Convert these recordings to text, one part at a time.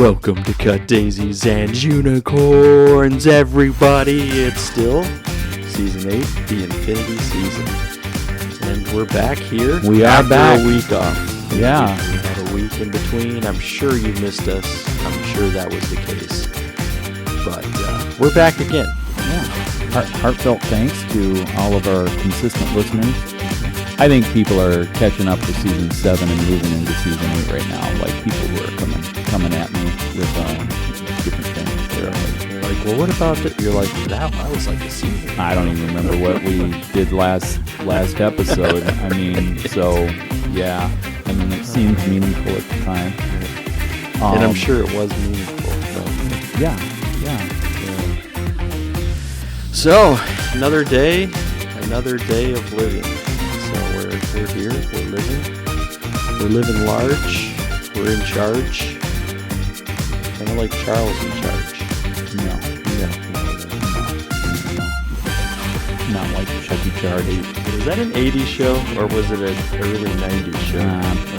Welcome to Cut Daisies and Unicorns, everybody. It's still Season 8, the Infinity Season. And we're back here. We are after back. a week off. Yeah. We had a week in between. I'm sure you missed us. I'm sure that was the case. But we're back again. Yeah. Heartfelt thanks to all of our consistent listeners. I think people are catching up to Season 7 and moving into Season 8 right now. Like, people who are coming at me with different things. They're like, well, what about that? You're like, that was like a season. I don't even remember what we did last episode. I mean, so, yeah. I mean, it seemed meaningful at the time. And I'm sure it was meaningful. But Yeah. So, another day of living. So we're here, we're living large, we're in charge, kind of like Charles in charge. No. Not like Chucky Charlie. Was that an 80s show, or was it an early 90s show?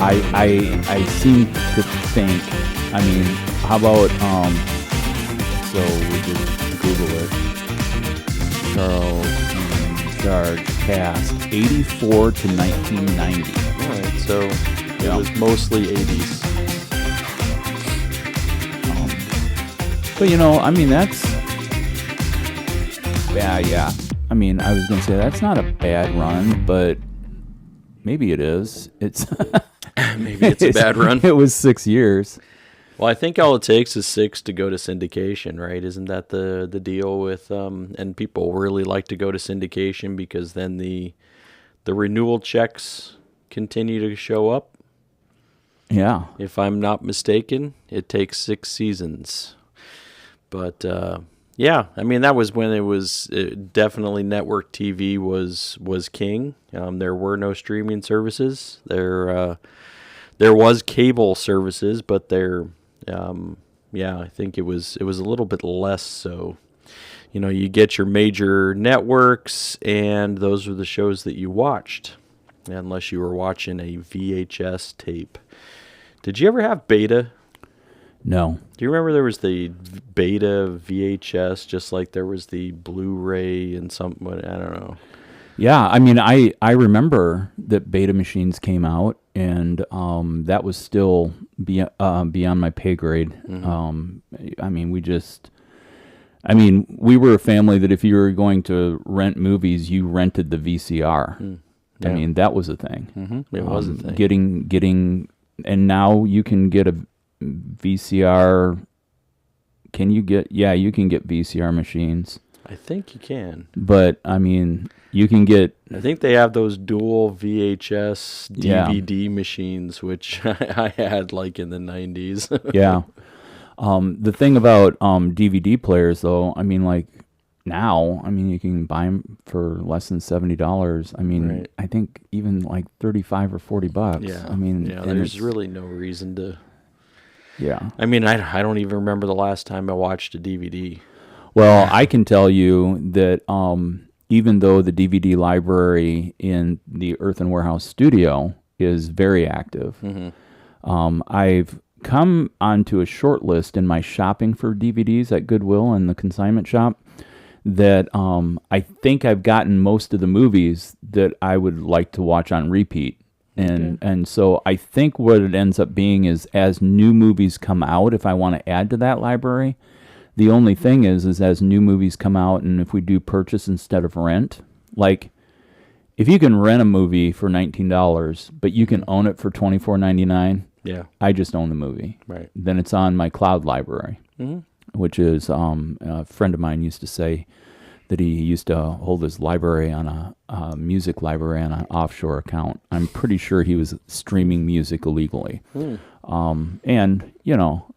I seem to think, I mean, how about, so we just Google it. Charles in Charge cast 84 to 1990. Alright, so Yeah. it was mostly 80s. But I mean, that's, yeah. I mean, I was going to say that's not a bad run, but maybe it is. It's Maybe it's a bad run. It was 6 years. Well, I think all it takes is 6 to go to syndication, right? Isn't that the deal with and people really like to go to syndication because then the renewal checks continue to show up. Yeah. If I'm not mistaken, it takes 6 seasons. But yeah, I mean that was when it was definitely network TV was king. There were no streaming services. There was cable services, but I think it was a little bit less so. You get your major networks, and those were the shows that you watched, unless you were watching a VHS tape. Did you ever have Beta? No. Do you remember there was the Beta VHS, just like there was the Blu-ray and something? I don't know. Yeah, I mean, I remember that Beta machines came out, and that was still beyond my pay grade. Mm-hmm. I mean, we were a family that if you were going to rent movies, you rented the VCR. Yeah. I mean, that was a thing. Mm-hmm. It was a thing. Getting, and now you can get a VCR. Can you get? Yeah, you can get VCR machines. I think you can. But I mean, you can get. I think they have those dual VHS DVD machines, which I had like in the 90s. Yeah. The thing about DVD players, though, I mean, like now, I mean, you can buy them for less than $70. I mean, Right. I think even like $35 or $40. Yeah. I mean, yeah, and there's it's- really no reason to. Yeah. I mean, I don't even remember the last time I watched a DVD. Well, I can tell you that even though the DVD library in the Earthen Warehouse studio is very active, I've come onto a short list in my shopping for DVDs at Goodwill and the consignment shop that I think I've gotten most of the movies that I would like to watch on repeat. And so I think what it ends up being is as new movies come out, if I want to add to that library, the only thing is as new movies come out and if we do purchase instead of rent, like if you can rent a movie for $19, but you can own it for $24.99, Yeah. I just own the movie. Right. Then it's on my cloud library, which is a friend of mine used to say that he used to hold his library on a music library on an offshore account. I'm pretty sure he was streaming music illegally. And,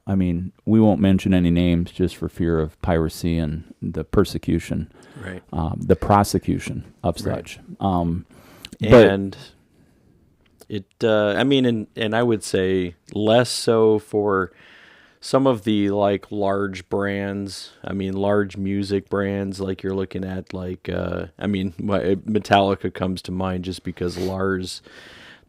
I mean, we won't mention any names just for fear of piracy and the persecution, Right. the prosecution of such. But And it, I mean, and I would say less so for some of the like large brands. I mean, large music brands, like you're looking at, like, I mean, Metallica comes to mind just because Lars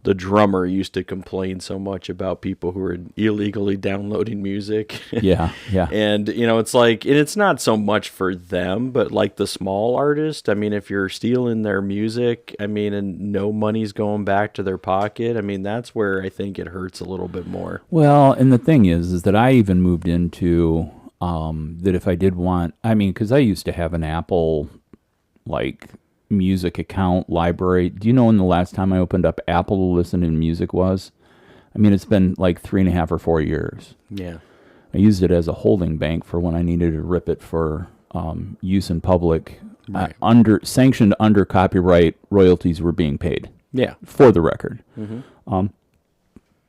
the drummer used to complain so much about people who were illegally downloading music. Yeah, yeah. And, it's like, and it's not so much for them, but like the small artist, I mean, if you're stealing their music, I mean, and no money's going back to their pocket, I mean, that's where I think it hurts a little bit more. Well, and the thing is that I even moved into that if I did want, I mean, because I used to have an Apple, like, music account library. Do you know when the last time I opened up Apple to listen to music was? I mean, it's been like 3.5 or 4 years. Yeah. I used it as a holding bank for when I needed to rip it for use in public. Right. Sanctioned under copyright, royalties were being paid. Yeah. For the record. Mm-hmm.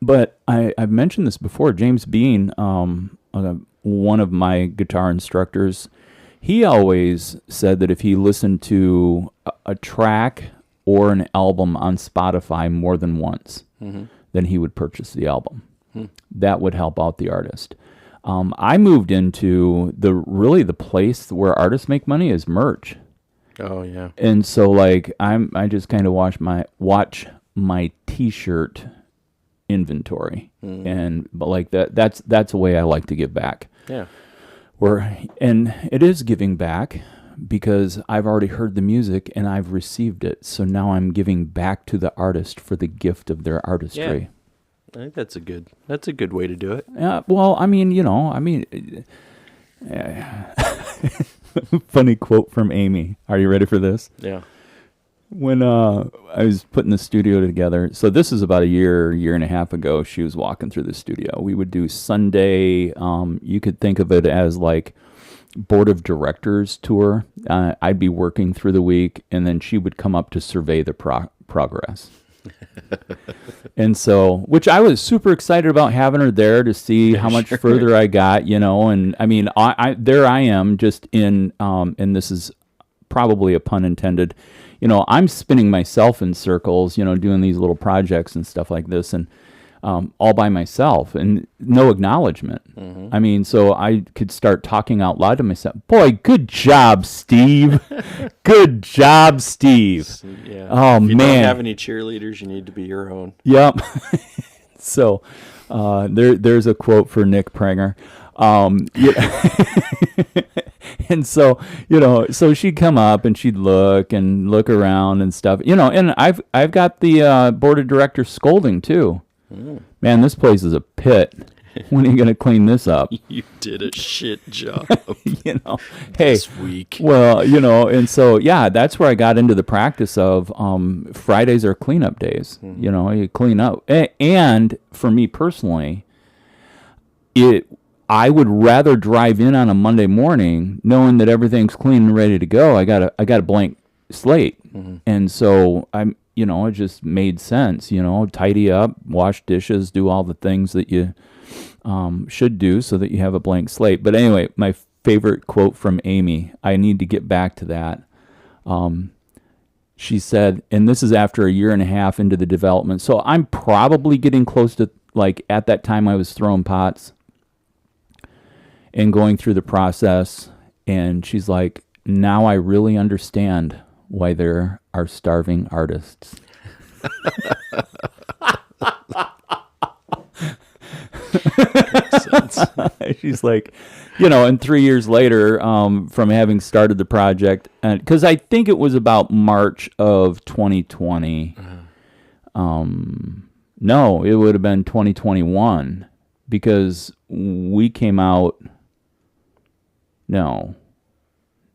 But I've mentioned this before. James Bean, one of my guitar instructors, he always said that if he listened to a track or an album on Spotify more than once, then he would purchase the album. That would help out the artist. I moved into the place where artists make money is merch. Oh yeah. And so like I just kind of watch my T-shirt inventory, but like that's a way I like to give back. Yeah. And it is giving back because I've already heard the music and I've received it. So now I'm giving back to the artist for the gift of their artistry. Yeah. I think that's a good way to do it. Yeah. Well, I mean, funny quote from Amy. Are you ready for this? Yeah. When I was putting the studio together, so this is about a year and a half ago, she was walking through the studio. We would do Sunday, you could think of it as like board of directors tour. I'd be working through the week, and then she would come up to survey the progress. And so, which I was super excited about having her there to see how much further I got, and I mean, there I am just in, and this is probably a pun intended, I'm spinning myself in circles, doing these little projects and stuff like this, and all by myself, and no acknowledgement. I mean, so I could start talking out loud to myself. Boy, good job, Steve. Good job, Steve. Yeah. Oh, if you man. don't have any cheerleaders, you need to be your own. Yep. So there's a quote for Nick Pranger. And so, so she'd come up and she'd look around and stuff, and I've got the board of directors scolding too. Man, this place is a pit. When are you going to clean this up? You did a shit job. Hey, this week. Well, and so, yeah, that's where I got into the practice of Fridays are cleanup days. You clean up. And for me personally, I would rather drive in on a Monday morning knowing that everything's clean and ready to go. I got a blank slate. And so it just made sense, tidy up, wash dishes, do all the things that you should do so that you have a blank slate. But anyway, my favorite quote from Amy, I need to get back to that. She said, and this is after a year and a half into the development, so I'm probably getting close to, like, at that time I was throwing pots and going through the process, and she's like, now I really understand why there are starving artists. She's like, and 3 years later, from having started the project, and because I think it was about March of 2020. No, it would have been 2021 because we came out. No.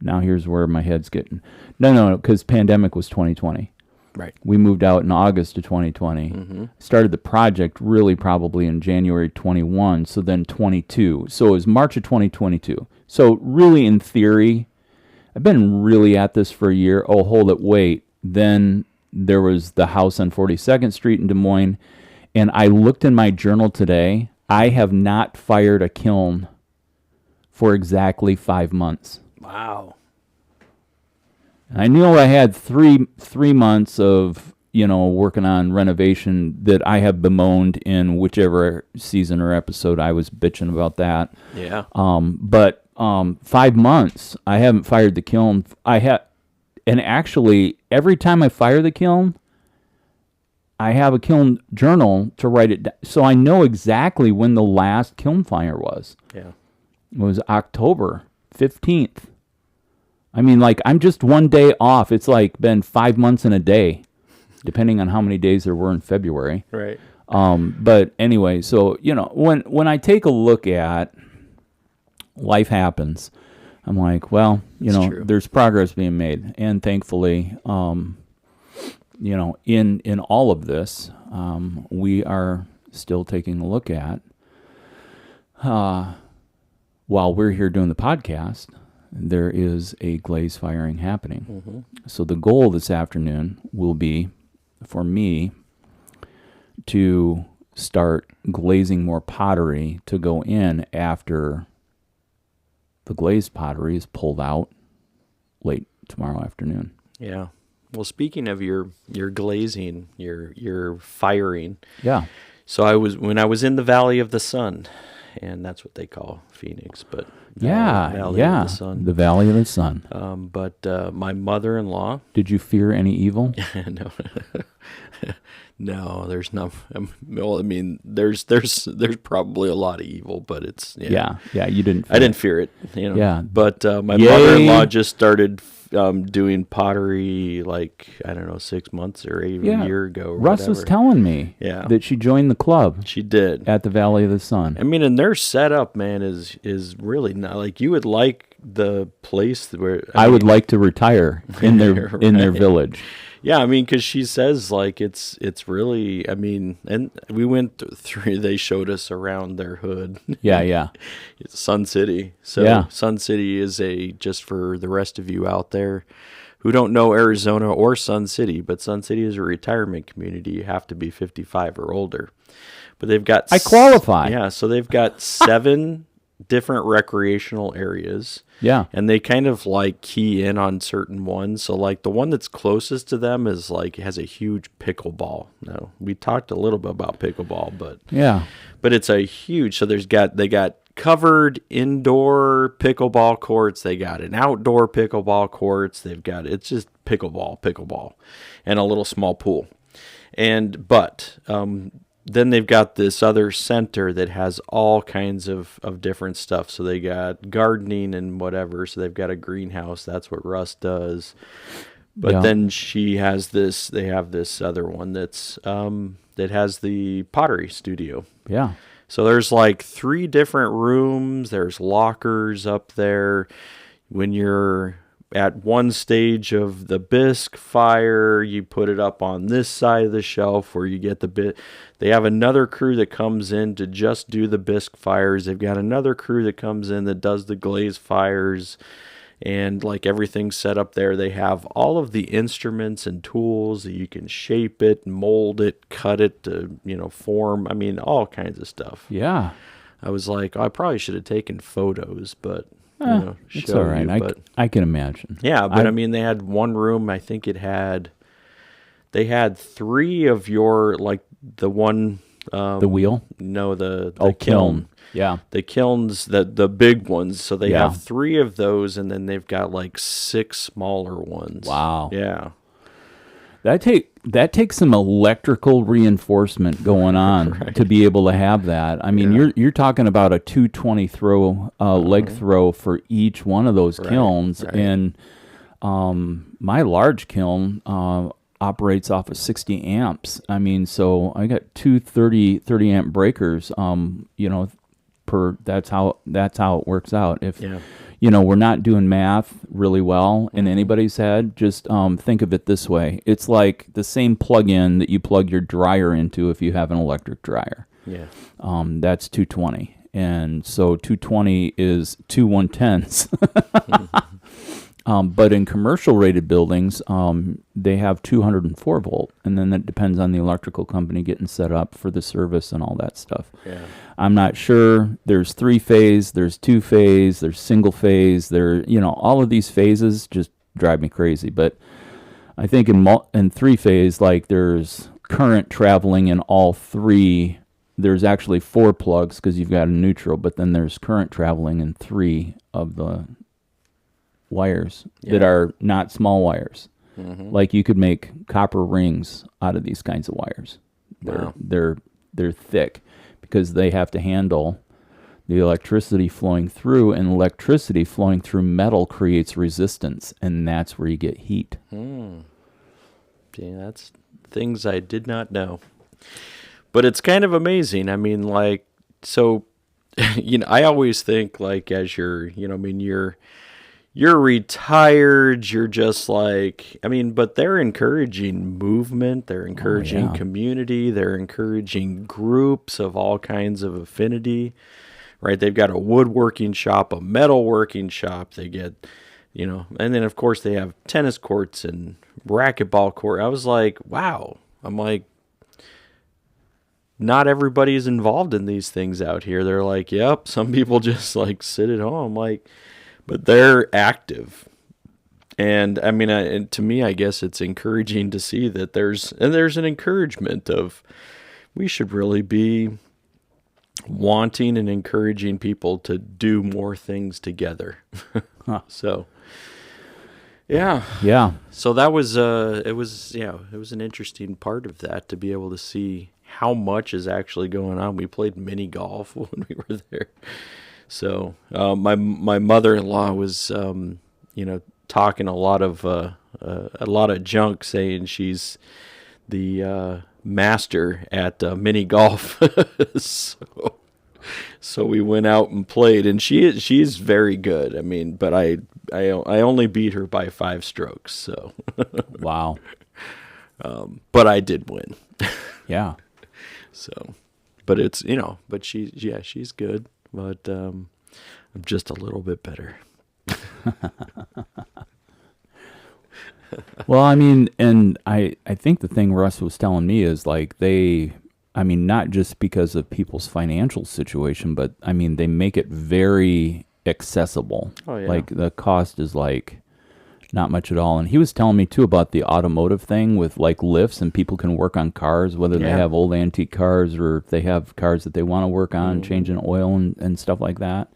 Now here's where my head's getting. No, because pandemic was 2020. Right. We moved out in August of 2020. Started the project really probably in January 21, so then 22. So it was March of 2022. So really, in theory, I've been really at this for a year. Oh, hold it, wait. Then there was the house on 42nd Street in Des Moines, and I looked in my journal today. I have not fired a kiln for exactly 5 months. Wow. I knew I had three months of, working on renovation that I have bemoaned in whichever season or episode I was bitching about that. Yeah. But 5 months, I haven't fired the kiln. And actually, every time I fire the kiln, I have a kiln journal to write it down. So I know exactly when the last kiln fire was. Yeah. It was October 15th. I mean, like, I'm just one day off. It's like been 5 months and a day, depending on how many days there were in February. Right. But anyway, so, when I take a look at life happens, I'm like, well, True. there's progress being made. And thankfully, in all of this, we are still taking a look at, while we're here doing the podcast, there is a glaze firing happening. Mm-hmm. So the goal this afternoon will be for me to start glazing more pottery to go in after the glazed pottery is pulled out late tomorrow afternoon. Yeah. Well, speaking of your glazing, your firing. Yeah. So when I was in the Valley of the Sun, and that's what they call Phoenix, but Valley of the Sun. The Valley of the Sun. But my mother-in-law. Did you fear any evil? No. No, there's not. Well, I mean, there's probably a lot of evil, but it's Yeah, you didn't. I didn't fear it, Yeah, But my mother-in-law just started doing pottery, like, I don't know, 6 months or a year ago. Or Russ was telling me that she joined the club. She did at the Valley of the Sun. I mean, and their setup, man, is really not like you would like the place where I would like to retire in their in their village. Yeah, I mean, because she says, like, it's really, I mean, and we went through, they showed us around their hood. Yeah. It's Sun City. So Sun City is just for the rest of you out there who don't know Arizona or Sun City, but Sun City is a retirement community. You have to be 55 or older. But they've got... I qualify. Yeah, so they've got 7 different recreational areas. Yeah. And they kind of like key in on certain ones. So like the one that's closest to them is like has a huge pickleball. Now, we talked a little bit about pickleball, but it's a huge, so they got covered indoor pickleball courts, they got an outdoor pickleball courts, it's just pickleball and a little small pool. But then they've got this other center that has all kinds of different stuff. So they got gardening and whatever. So they've got a greenhouse. That's what Russ does. But then they have this other one that has the pottery studio. Yeah. So there's like 3 different rooms. There's lockers up there. When you're at one stage of the bisque fire, you put it up on this side of the shelf where you get the bit. They have another crew that comes in to just do the bisque fires. They've got another crew that comes in that does the glaze fires, and like everything's set up there. They have all of the instruments and tools that you can shape it, mold it, cut it to, form. I mean, all kinds of stuff. Yeah. I was like, I probably should have taken photos, but it's all right. I can imagine. Yeah, but I mean, they had one room. I think they had 3 of your, like the one, the wheel. No, the kiln. Yeah, the kilns, the big ones. So they have 3 of those, and then they've got like 6 smaller ones. Wow. Yeah. That takes some electrical reinforcement going on to be able to have that. I mean, you're talking about a 220 throw leg throw for each one of those kilns, and my large kiln operates off of 60 amps. I mean, so I got 2 30 amp breakers. That's how it works out. If we're not doing math really well in anybody's head, just think of it this way. It's like the same plug-in that you plug your dryer into if you have an electric dryer. Yeah. That's 220. And so 220 is 2 110s. But in commercial rated buildings, they have 204 volt, and then that depends on the electrical company getting set up for the service and all that stuff. Yeah. I'm not sure. There's 3-phase, there's 2-phase, there's single phase. All of these phases just drive me crazy. But I think in 3-phase, like there's current traveling in all 3. There's actually 4 plugs because you've got a neutral, but then there's current traveling in 3 of the wires that are not small wires. Like you could make copper rings out of these kinds of wires. Wow. They're thick because they have to handle the electricity flowing through, and electricity flowing through metal creates resistance, and that's where you get heat. Yeah, that's things I did not know. But it's kind of amazing. I mean, like, so, I always think, like, as you're, you're retired, you're just like, but they're encouraging movement, they're encouraging community, they're encouraging groups of all kinds of affinity, right? They've got a woodworking shop, a metalworking shop, they get, and then of course they have tennis courts and racquetball court. I was like, wow. I'm like, not everybody is involved in these things out here. They're like, yep, some people just like sit at home, like, but they're active. And and to me, I guess it's encouraging to see that there's an encouragement of we should really be wanting and encouraging people to do more things together. So, yeah. So that was it was an interesting part of that to be able to see how much is actually going on. We played mini golf when we were there. So my mother-in-law was talking a lot of junk, saying she's the master at mini golf. So we went out and played, and she's very good. But I only beat her by 5 strokes. So Wow. But I did win. Yeah. So, but it's but she's good. But I'm just a little bit better. Well, and I think the thing Russ was telling me is like not just because of people's financial situation, but they make it very accessible. Oh, yeah. Like the cost is like not much at all. And he was telling me too about the automotive thing with like lifts, and people can work on cars, whether they have old antique cars or if they have cars that they want to work on, changing oil and stuff like that.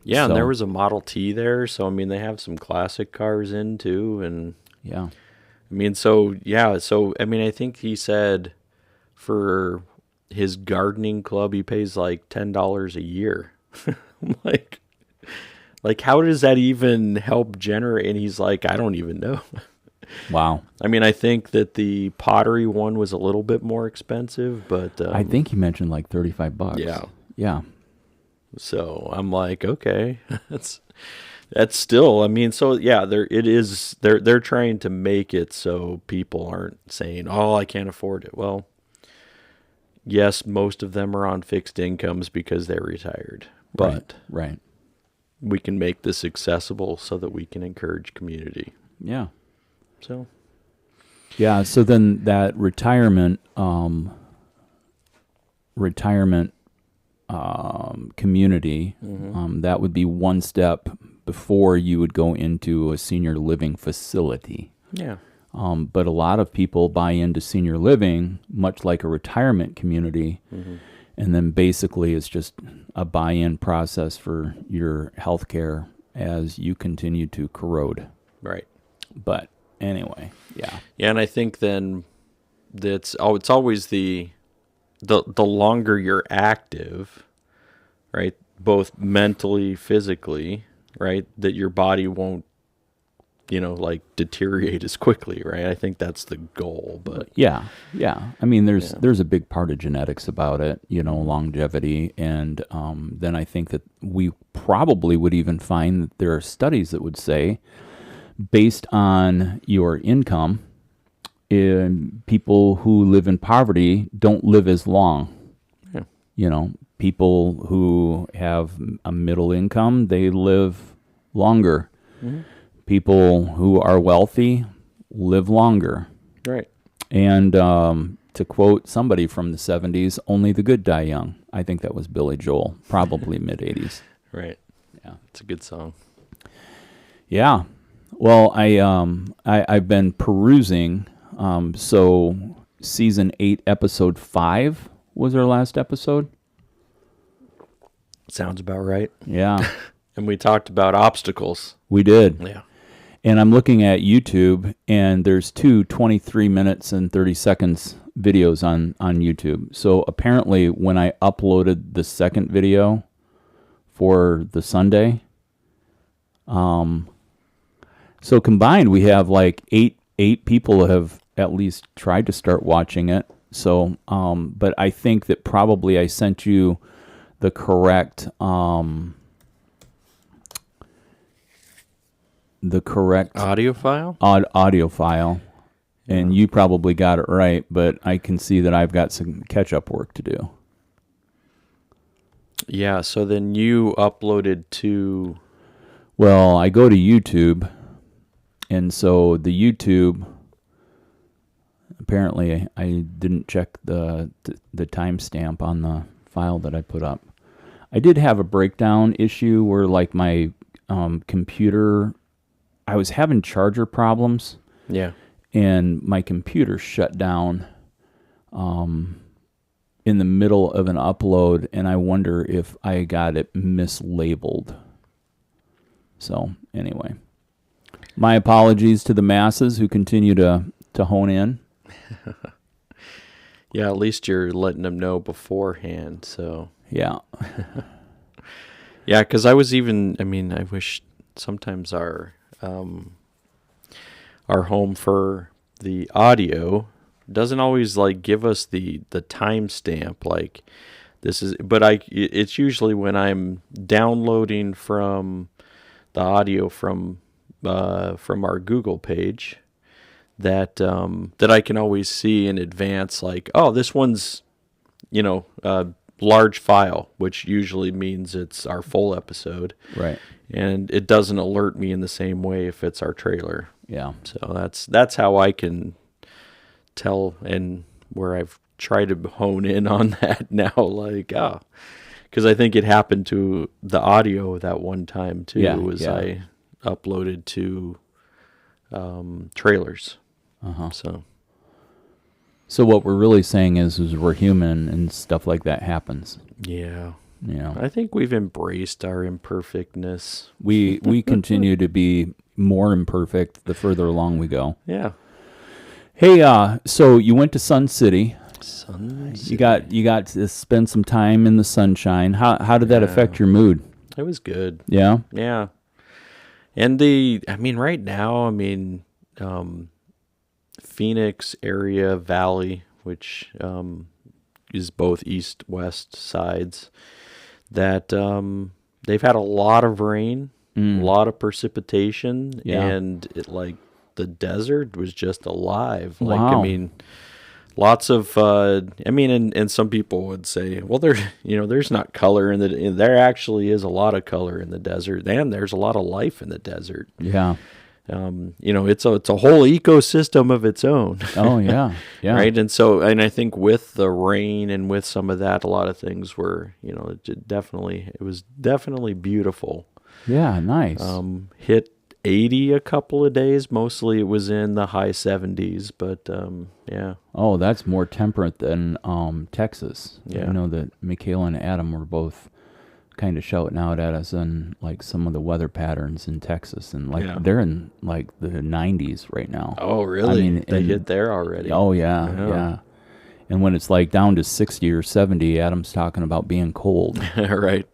Yeah, so, and there was a Model T there, so they have some classic cars in too, and yeah. I think he said for his gardening club he pays like $10 a year. I'm like, how does that even help generate? And he's like, I don't even know. Wow. I think that the pottery one was a little bit more expensive, but I think he mentioned like $35. Yeah. Yeah. So I'm like, okay, that's still, so yeah, they're trying to make it so people aren't saying, oh, I can't afford it. Well, yes, most of them are on fixed incomes because they're retired, but right. We can make this accessible so that we can encourage community. Yeah. So. Yeah. So then that retirement community, that would be one step before you would go into a senior living facility. Yeah. But a lot of people buy into senior living much like a retirement community. And then basically it's just a buy-in process for your health care as you continue to corrode. Right. But anyway, yeah. Yeah, and I think then it's always the longer you're active, right, both mentally, physically, right, that your body won't, deteriorate as quickly, right? I think that's the goal, but yeah. There's a big part of genetics about it, longevity, and then I think that we probably would even find that there are studies that would say, based on your income, people who live in poverty don't live as long. Yeah. People who have a middle income, they live longer. People who are wealthy live longer. Right. And to quote somebody from the 70s, only the good die young. I think that was Billy Joel, probably mid-80s. Right. Yeah. It's a good song. Yeah. Well, I've been perusing. So season 8, episode 5 was our last episode. Sounds about right. Yeah. And we talked about obstacles. We did. Yeah. And I'm looking at YouTube, and there's two 23 minutes and 30 seconds videos on YouTube. So apparently when I uploaded the second video for the Sunday, so combined we have like eight people have at least tried to start watching it. So, but I think that probably I sent you the correct audio file. Audio file, and you probably got it right. But I can see that I've got some catch-up work to do. Yeah. So then you uploaded to. Well, I go to YouTube, and so the YouTube. Apparently, I didn't check the timestamp on the file that I put up. I did have a breakdown issue where, like, my computer, I was having charger problems. Yeah. And my computer shut down in the middle of an upload, and I wonder if I got it mislabeled. So, anyway. My apologies to the masses who continue to hone in. Yeah, at least you're letting them know beforehand. So yeah, yeah. Because I wish sometimes our home for the audio doesn't always like give us the timestamp. Like this is, but it's usually when I'm downloading from the audio from our Google page. That I can always see in advance, like, oh, this one's, a large file, which usually means it's our full episode. Right. And it doesn't alert me in the same way if it's our trailer. Yeah. So that's how I can tell, and where I've tried to hone in on that now, like, because I think it happened to the audio that one time too. I uploaded to trailers. Uh-huh. So what we're really saying is we're human and stuff like that happens. Yeah. I think we've embraced our imperfectness. We continue to be more imperfect the further along we go. Yeah. Hey, so you went to Sun City. Sun City. You got to spend some time in the sunshine. How did that affect your mood? It was good. Yeah. Yeah. And right now, Phoenix area valley, which is both east-west sides, that they've had a lot of rain, a lot of precipitation, and the desert was just alive. Wow. Lots of and some people would say, well, there's not color in there actually is a lot of color in the desert, and there's a lot of life in the desert. Yeah. It's a whole ecosystem of its own. Oh yeah, yeah. Right, and I think with the rain and with some of that, a lot of things were, it was definitely beautiful. Yeah, nice. Hit 80 a couple of days. Mostly it was in the high 70s, but yeah. Oh, that's more temperate than Texas. Yeah. I know that Michaela and Adam were both kind of shouting out at us on like some of the weather patterns in Texas, and they're in like the 90s right now. Oh, really? They hit there already. Oh yeah. And when it's like down to 60 or 70, Adam's talking about being cold. Right.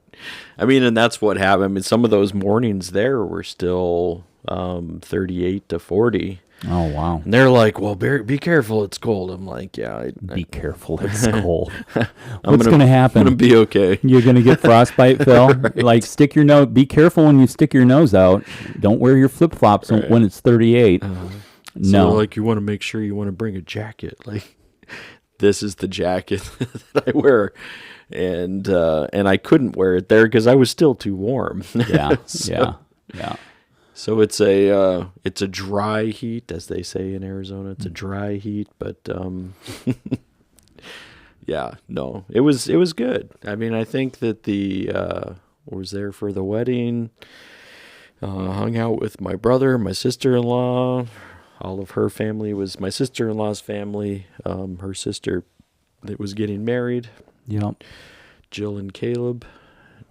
And that's what happened. Some of those mornings there were still 38 to 40. Oh, wow. And they're like, well, be careful, it's cold. I'm like, yeah. Be careful, it's cold. What's going to happen? I'm going to be okay. You're going to get frostbite, Phil? Right. Like, stick your nose. Be careful when you stick your nose out. Don't wear your flip-flops when it's 38. No. So, you want to make sure you want to bring a jacket. Like, this is the jacket that I wear. And I couldn't wear it there because I was still too warm. Yeah, yeah. So it's a dry heat, as they say in Arizona. It's a dry heat, but yeah, no, it was good. I think that was there for the wedding. Hung out with my brother, my sister-in-law. All of her family was my sister-in-law's family. Her sister that was getting married. Yep. Jill and Caleb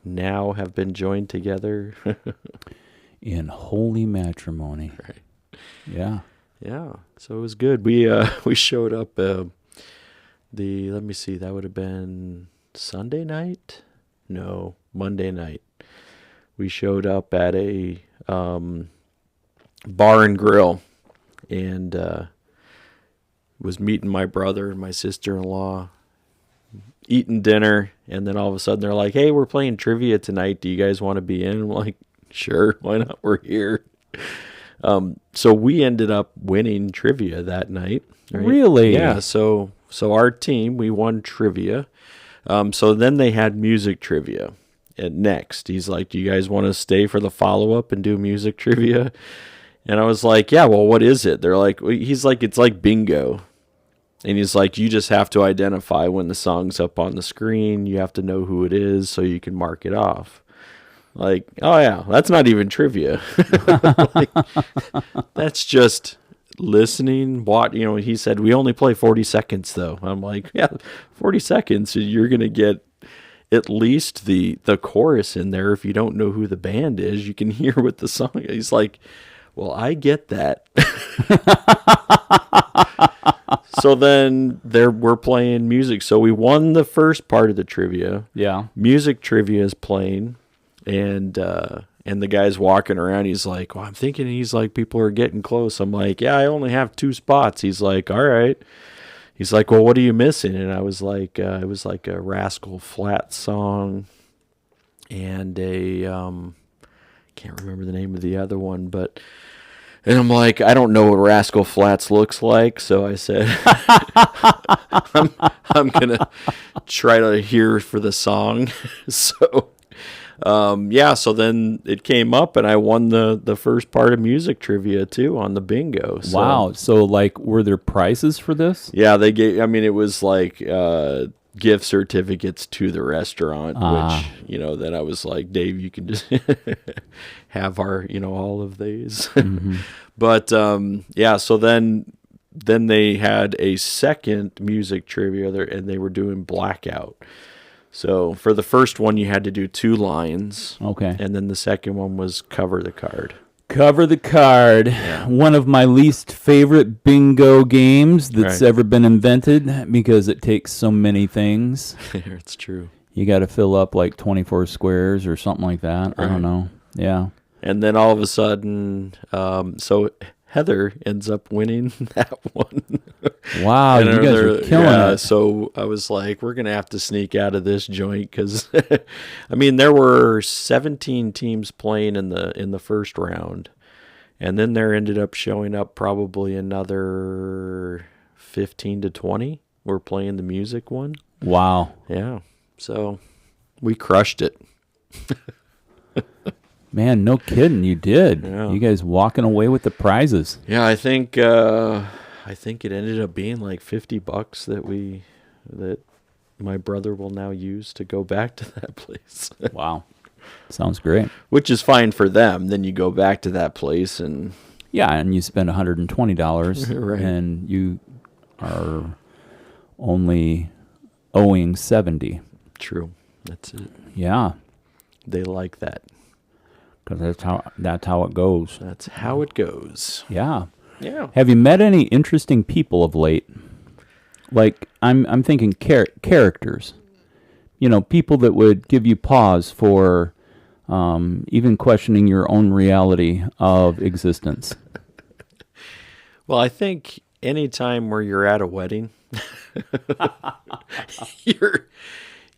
now have been joined together. in holy matrimony. Right. Yeah. Yeah. So it was good. We showed up let me see, that would have been Sunday night? No, Monday night. We showed up at a bar and grill and was meeting my brother and my sister-in-law, eating dinner, and then all of a sudden they're like, hey, we're playing trivia tonight. Do you guys want to be in? I'm like, sure, why not? We're here. So we ended up winning trivia that night. Right? Really? Yeah. So our team, we won trivia. So then they had music trivia next. He's like, do you guys want to stay for the follow-up and do music trivia? And I was like, yeah, well, what is it? They're like, he's like, it's like bingo. And he's like, you just have to identify when the song's up on the screen. You have to know who it is so you can mark it off. Like, oh yeah, that's not even trivia. Like, that's just listening. He said, we only play 40 seconds though. I'm like, yeah, 40 seconds. So you're going to get at least the chorus in there. If you don't know who the band is, you can hear what the song is. He's like, well, I get that. So then we're playing music. So we won the first part of the trivia. Yeah. Music trivia is playing, and the guy's walking around. He's like, well, I'm thinking, he's like, people are getting close. I'm like, yeah, I only have 2 spots. He's like, all right. He's like, well, what are you missing? And I was like, it was like a Rascal Flatts song and can't remember the name of the other one, and I'm like, I don't know what Rascal Flatts looks like, so I said, I'm gonna try to hear for the song. So, so then it came up, and I won the first part of music trivia too on the bingo. So, wow. So, like, were there prizes for this? Yeah, they gave. I mean, it was like gift certificates to the restaurant, which then I was like, Dave, you can just have our all of these. Mm-hmm. But so then they had a second music trivia there, and they were doing Blackout. So for the first one, you had to do 2 lines. Okay. And then the second one was cover the card. Cover the card. Yeah. One of my least favorite bingo games that's ever been invented because it takes so many things. It's true. You got to fill up like 24 squares or something like that. Right. I don't know. Yeah. And then all of a sudden, so Heather ends up winning that one. Wow, you guys are killing it. So I was like, we're going to have to sneak out of this joint because, I mean, there were 17 teams playing in the first round. And then there ended up showing up probably another 15 to 20 were playing the music one. Wow. Yeah. So we crushed it. Man, no kidding, you did. Yeah. You guys walking away with the prizes. Yeah, I think it ended up being like $50 that my brother will now use to go back to that place. Wow. Sounds great. Which is fine for them. Then you go back to that place and you spend $120 right. And you are only owing $70. True. That's it. Yeah. They like that. Because that's how it goes. That's how it goes. Yeah. Yeah. Have you met any interesting people of late? Like I'm thinking characters. People that would give you pause for even questioning your own reality of existence. Well, I think any time where you're at a wedding,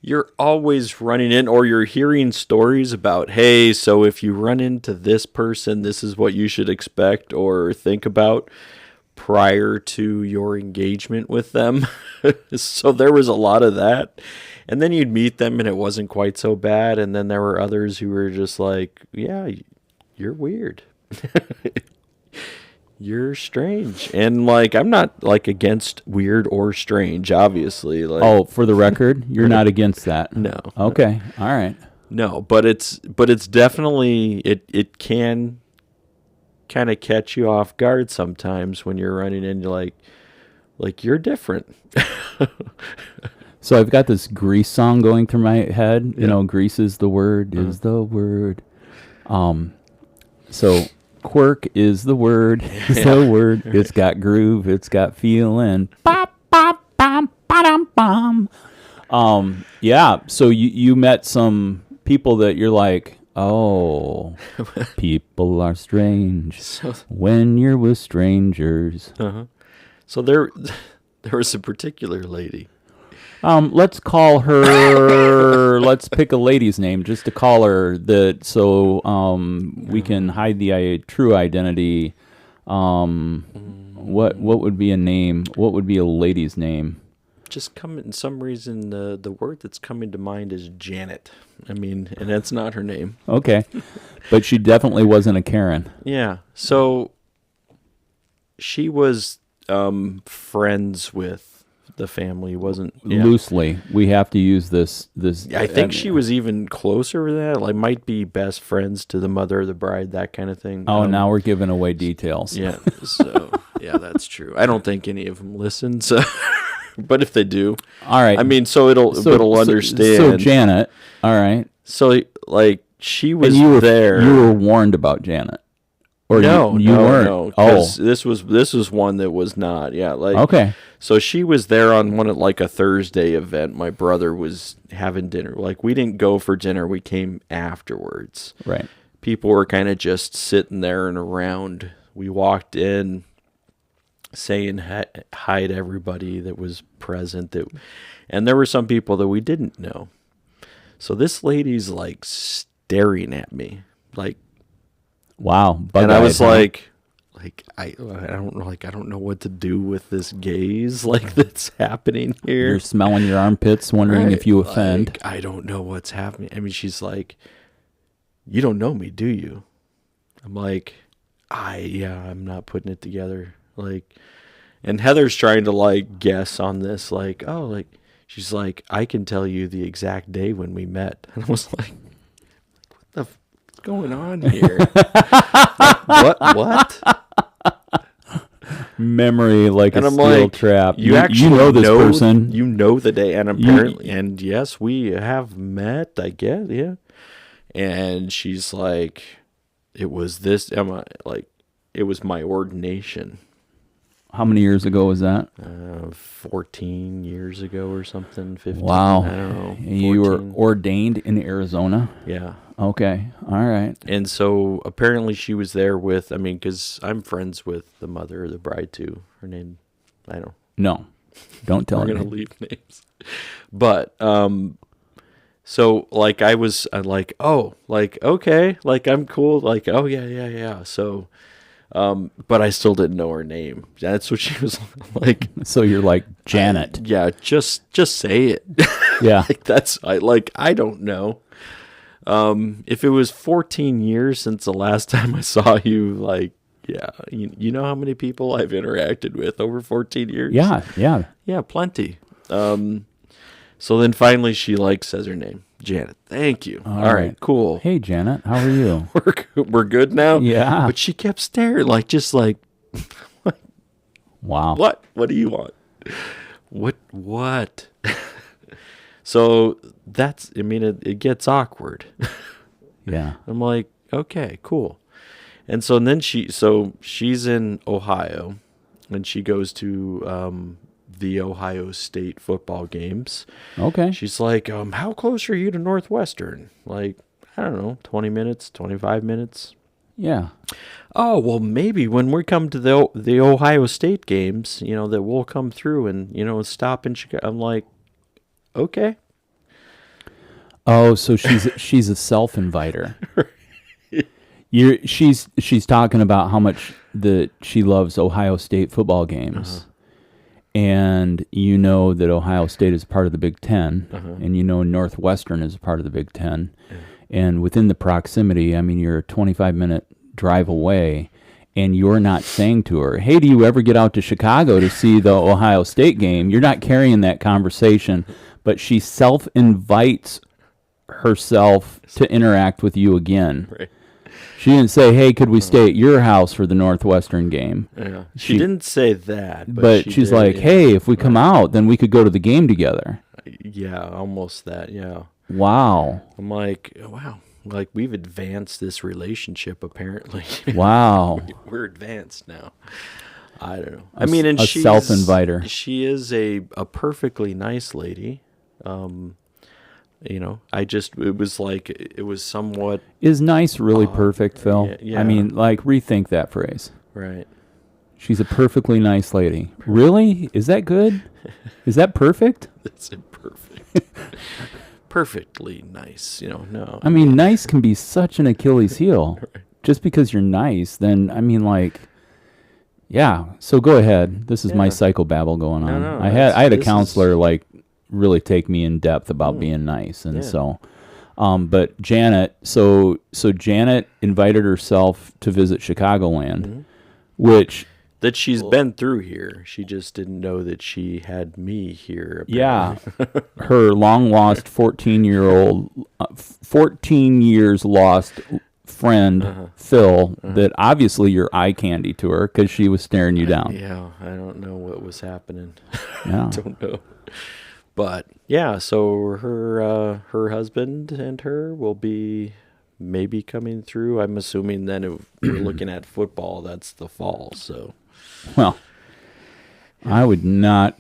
you're always running in, or you're hearing stories about, hey, so if you run into this person, this is what you should expect or think about prior to your engagement with them. So there was a lot of that. And then you'd meet them and it wasn't quite so bad. And then there were others who were just like, yeah, you're weird. You're strange. And like, I'm not like against weird or strange, obviously. Like, oh, for the record, you're not against that. No. Okay. All right. No, but it's definitely, it can kind of catch you off guard sometimes when you're running into like you're different. So I've got this Grease song going through my head. Grease is the word, is the word. So quirk is the word. Is the word. It's got groove. It's got feeling. Bop, bop, bom, ba-dum, bom. Yeah. So you met some people that you're like, oh, people are strange when you're with strangers. So there was a particular lady. Let's call her. Let's pick a lady's name just to call her that, so we can hide the true identity. What would be a name? What would be a lady's name? Just in some reason, the word that's coming to mind is Janet. I mean, and that's not her name. Okay, but she definitely wasn't a Karen. Yeah. So she was friends with the family, wasn't loosely. We have to use this. I think she was even closer to that. Like, might be best friends to the mother of the bride, that kind of thing. Oh, now we're giving away details. Yeah. So yeah, that's true. I don't think any of them listen. So, but if they do, all right. I mean, so it'll understand. So Janet, all right. So like she was there. You were warned about Janet. Or no, you weren't. No, this was one that was not. Yeah, like okay. So she was there on like a Thursday event. My brother was having dinner. Like, we didn't go for dinner. We came afterwards. Right. People were kind of just sitting there and around. We walked in, saying hi to everybody that was present. And there were some people that we didn't know. So this lady's like staring at me, like. Wow. And I was like I don't know what to do with this gaze that's happening here. You're smelling your armpits, wondering if you offend. Like, I don't know what's happening. I mean, she's like, "You don't know me, do you?" I'm like, I'm not putting it together. Like, and Heather's trying to like guess on this, like, oh, like she's like, "I can tell you the exact day when we met." And I was like, "What the what's going on here?" What? Memory like and a I'm steel like, trap. You actually you know this person. You know the day, and apparently, and yes, we have met. I guess, yeah. And she's like, "It was this." It was my ordination. How many years ago was that? 14 years ago or something. 15. Wow. I don't know. 14. You were ordained in Arizona? Yeah. Okay. All right. And so apparently she was there with, I mean, because I'm friends with the mother of the bride too. Her name, I don't. No. Don't tell me. We're going to leave names. But, so like I was like, oh, like, okay, like I'm cool. Like, oh yeah. So, but I still didn't know her name. That's what she was like. So you're like, Janet. Yeah. Just say it. Yeah. Like, I don't know. If it was 14 years since the last time I saw you, like, yeah, you know how many people I've interacted with over 14 years? Yeah. Plenty. So then finally she says her name, Janet. Thank you. All right, cool. Hey, Janet, how are you? We're good now? Yeah. But she kept staring, wow. What do you want? What? So that's, I mean, it gets awkward. Yeah. I'm like, okay, cool. And so then she's in Ohio, and she goes to the Ohio State football games. Okay. She's like, how close are you to Northwestern? Like, I don't know, 20 minutes, 25 minutes. Yeah. Oh, well, maybe when we come to the Ohio State games, that we'll come through and, stop in Chicago. I'm like, okay. Oh, so she's a self-inviter. She's talking about how much that she loves Ohio State football games. And you know that Ohio State is part of the Big Ten, and you know Northwestern is a part of the Big Ten. And within the proximity, I mean, you're a 25-minute drive away, and you're not saying to her, hey, do you ever get out to Chicago to see the Ohio State game? You're not carrying that conversation, but she self-invites herself to interact with you again. Right. She didn't say, hey, could we stay at your house for the Northwestern game? Yeah. She didn't say that. But she's like, hey, if we come out, then we could go to the game together. Yeah, almost that, yeah. Wow. I'm like, wow, like we've advanced this relationship apparently. Wow. We're advanced now. I don't know. I mean, and a she's self-inviter. She is a perfectly nice lady. You know, it was somewhat Is nice really perfect, Phil? yeah. I mean, like, rethink that phrase. right. She's a perfectly nice lady. Really? Is that good? Is that perfect? That's imperfect. Perfectly nice, you know. No. I mean, nice can be such an Achilles heel. Just because you're nice, then, I mean, like, yeah. So go ahead. This is my Yeah. psychobabble going on. no, I had a this counselor, like, really take me in depth about being nice. And Yeah. so, but Janet, so Janet invited herself to visit Chicagoland, which, that she's been through here. She just didn't know that she had me here. yeah, her long lost 14 years lost friend, Phil, that obviously you're eye candy to her because she was staring you down. Yeah, I don't know what was happening. Yeah. Don't know. But yeah, so her husband and her will be maybe coming through. I'm assuming then if we're looking at football, that's the fall. So Well, I would not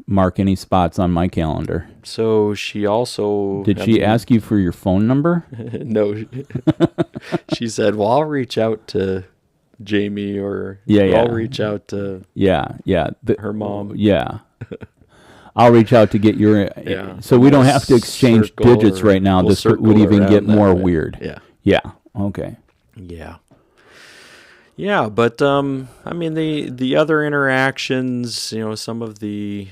mark any spots on my calendar. so she also Did she ask you for your phone number? No. She said, "Well, I'll reach out to Jamie or Yeah. I'll reach out to Yeah. her mom." Yeah. I'll reach out to get your. Yeah. So we don't have to exchange Circle digits or- right now. we'll This circle would even around get that more way. weird. Yeah. Yeah. Okay. Yeah. Yeah, but I mean the other interactions, you know, some of the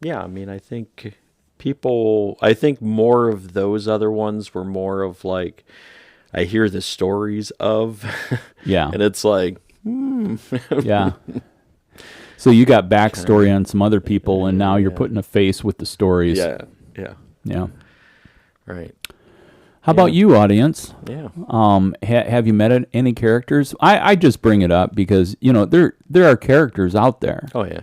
yeah, I mean I think more of those other ones were more of like I hear the stories of Yeah. and it's like Yeah. So you got backstory on some other people, and now you're putting a face with the stories. yeah, Yeah. right. How about you, audience? Yeah. Have you met any characters? I just bring it up because, you know, there are characters out there, Oh yeah.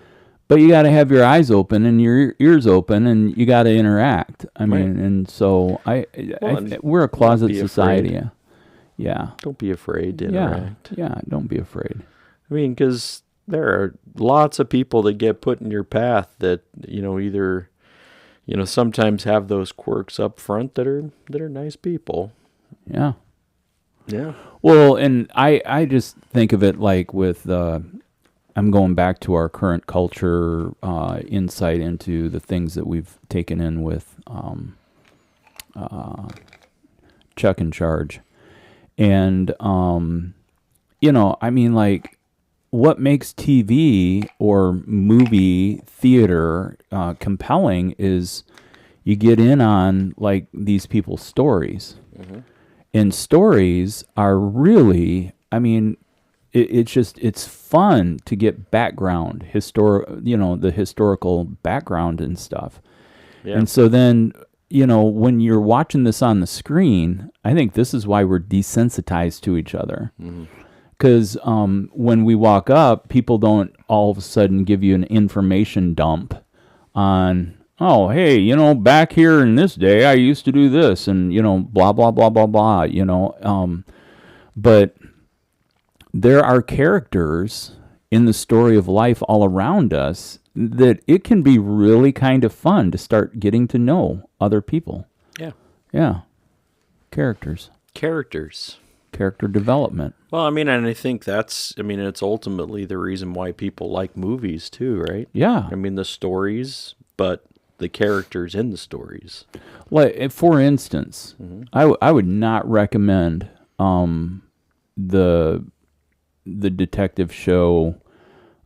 but you got to have your eyes open and your ears open, and you got to interact. I mean, and so and we're a closet be society. afraid. Yeah. Don't be afraid to Yeah. interact. Yeah. Don't be afraid. I mean, because there are lots of people that get put in your path that, you know, either, you know, sometimes have those quirks up front that are nice people. Yeah. Yeah. Well, and I just think of it like with, I'm going back to our current culture, insight into the things that we've taken in with Chuck in Charge. And, you know, I mean, like, what makes TV or movie theater compelling is you get in on, like, these people's stories. And stories are really, I mean, it's fun to get background, the historical background and stuff. Yeah. And so then, you know, when you're watching this on the screen, I think this is why we're desensitized to each other. Because when we walk up, people don't all of a sudden give you an information dump on, oh, hey, you know, back here in this day, I used to do this, and, you know, blah, blah, blah, blah, blah, you know. But there are characters in the story of life all around us that it can be really kind of fun to start getting to know other people. Yeah. Yeah. Character development. Well, I mean, and I think it's ultimately the reason why people like movies too, right? Yeah. I mean, the stories, but the characters in the stories. Like, for instance, I would not recommend the detective show.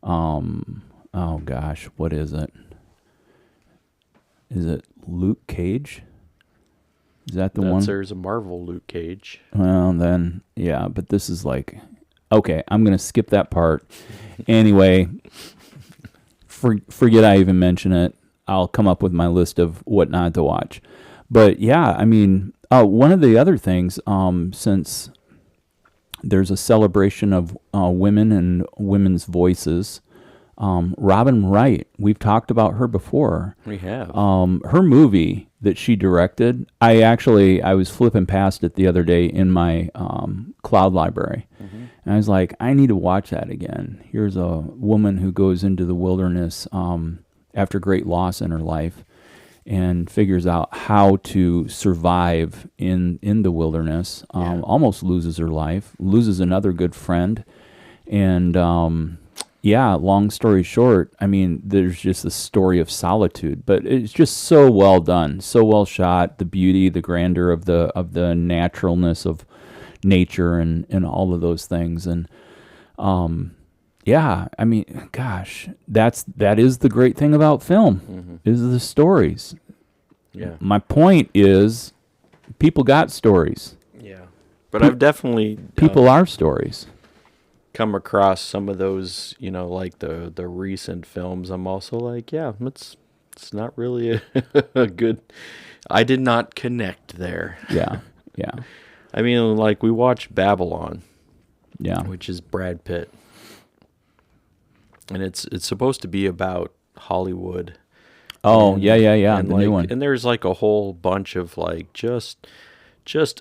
Oh gosh, what is it? Is it Luke Cage? Is that the one? There's a Marvel Luke Cage. Well, then, yeah, but this is like, okay, I'm going to skip that part. Anyway, forget I even mention it. I'll come up with my list of what not to watch. But yeah, I mean, one of the other things, since there's a celebration of women and women's voices Robin Wright, we've talked about her before. We have. Her movie that she directed, I was flipping past it the other day in my cloud library. And I was like, I need to watch that again. Here's a woman who goes into the wilderness after great loss in her life and figures out how to survive in the wilderness, almost loses her life, loses another good friend. And long story short, I mean, there's just the story of solitude, but it's just so well done, so well shot, the beauty, the grandeur of the naturalness of nature and all of those things. And I mean, gosh, that is the great thing about film, is the stories. Yeah. My point is, people got stories. Yeah. But I've definitely People are stories. come across some of those, like the recent films. I'm also like, yeah, it's not really a good. I did not connect there. Yeah. Yeah. I mean, like we watched Babylon, Yeah. which is Brad Pitt, and it's supposed to be about Hollywood. Oh, And- yeah, and the like, new one. And there's like a whole bunch of like just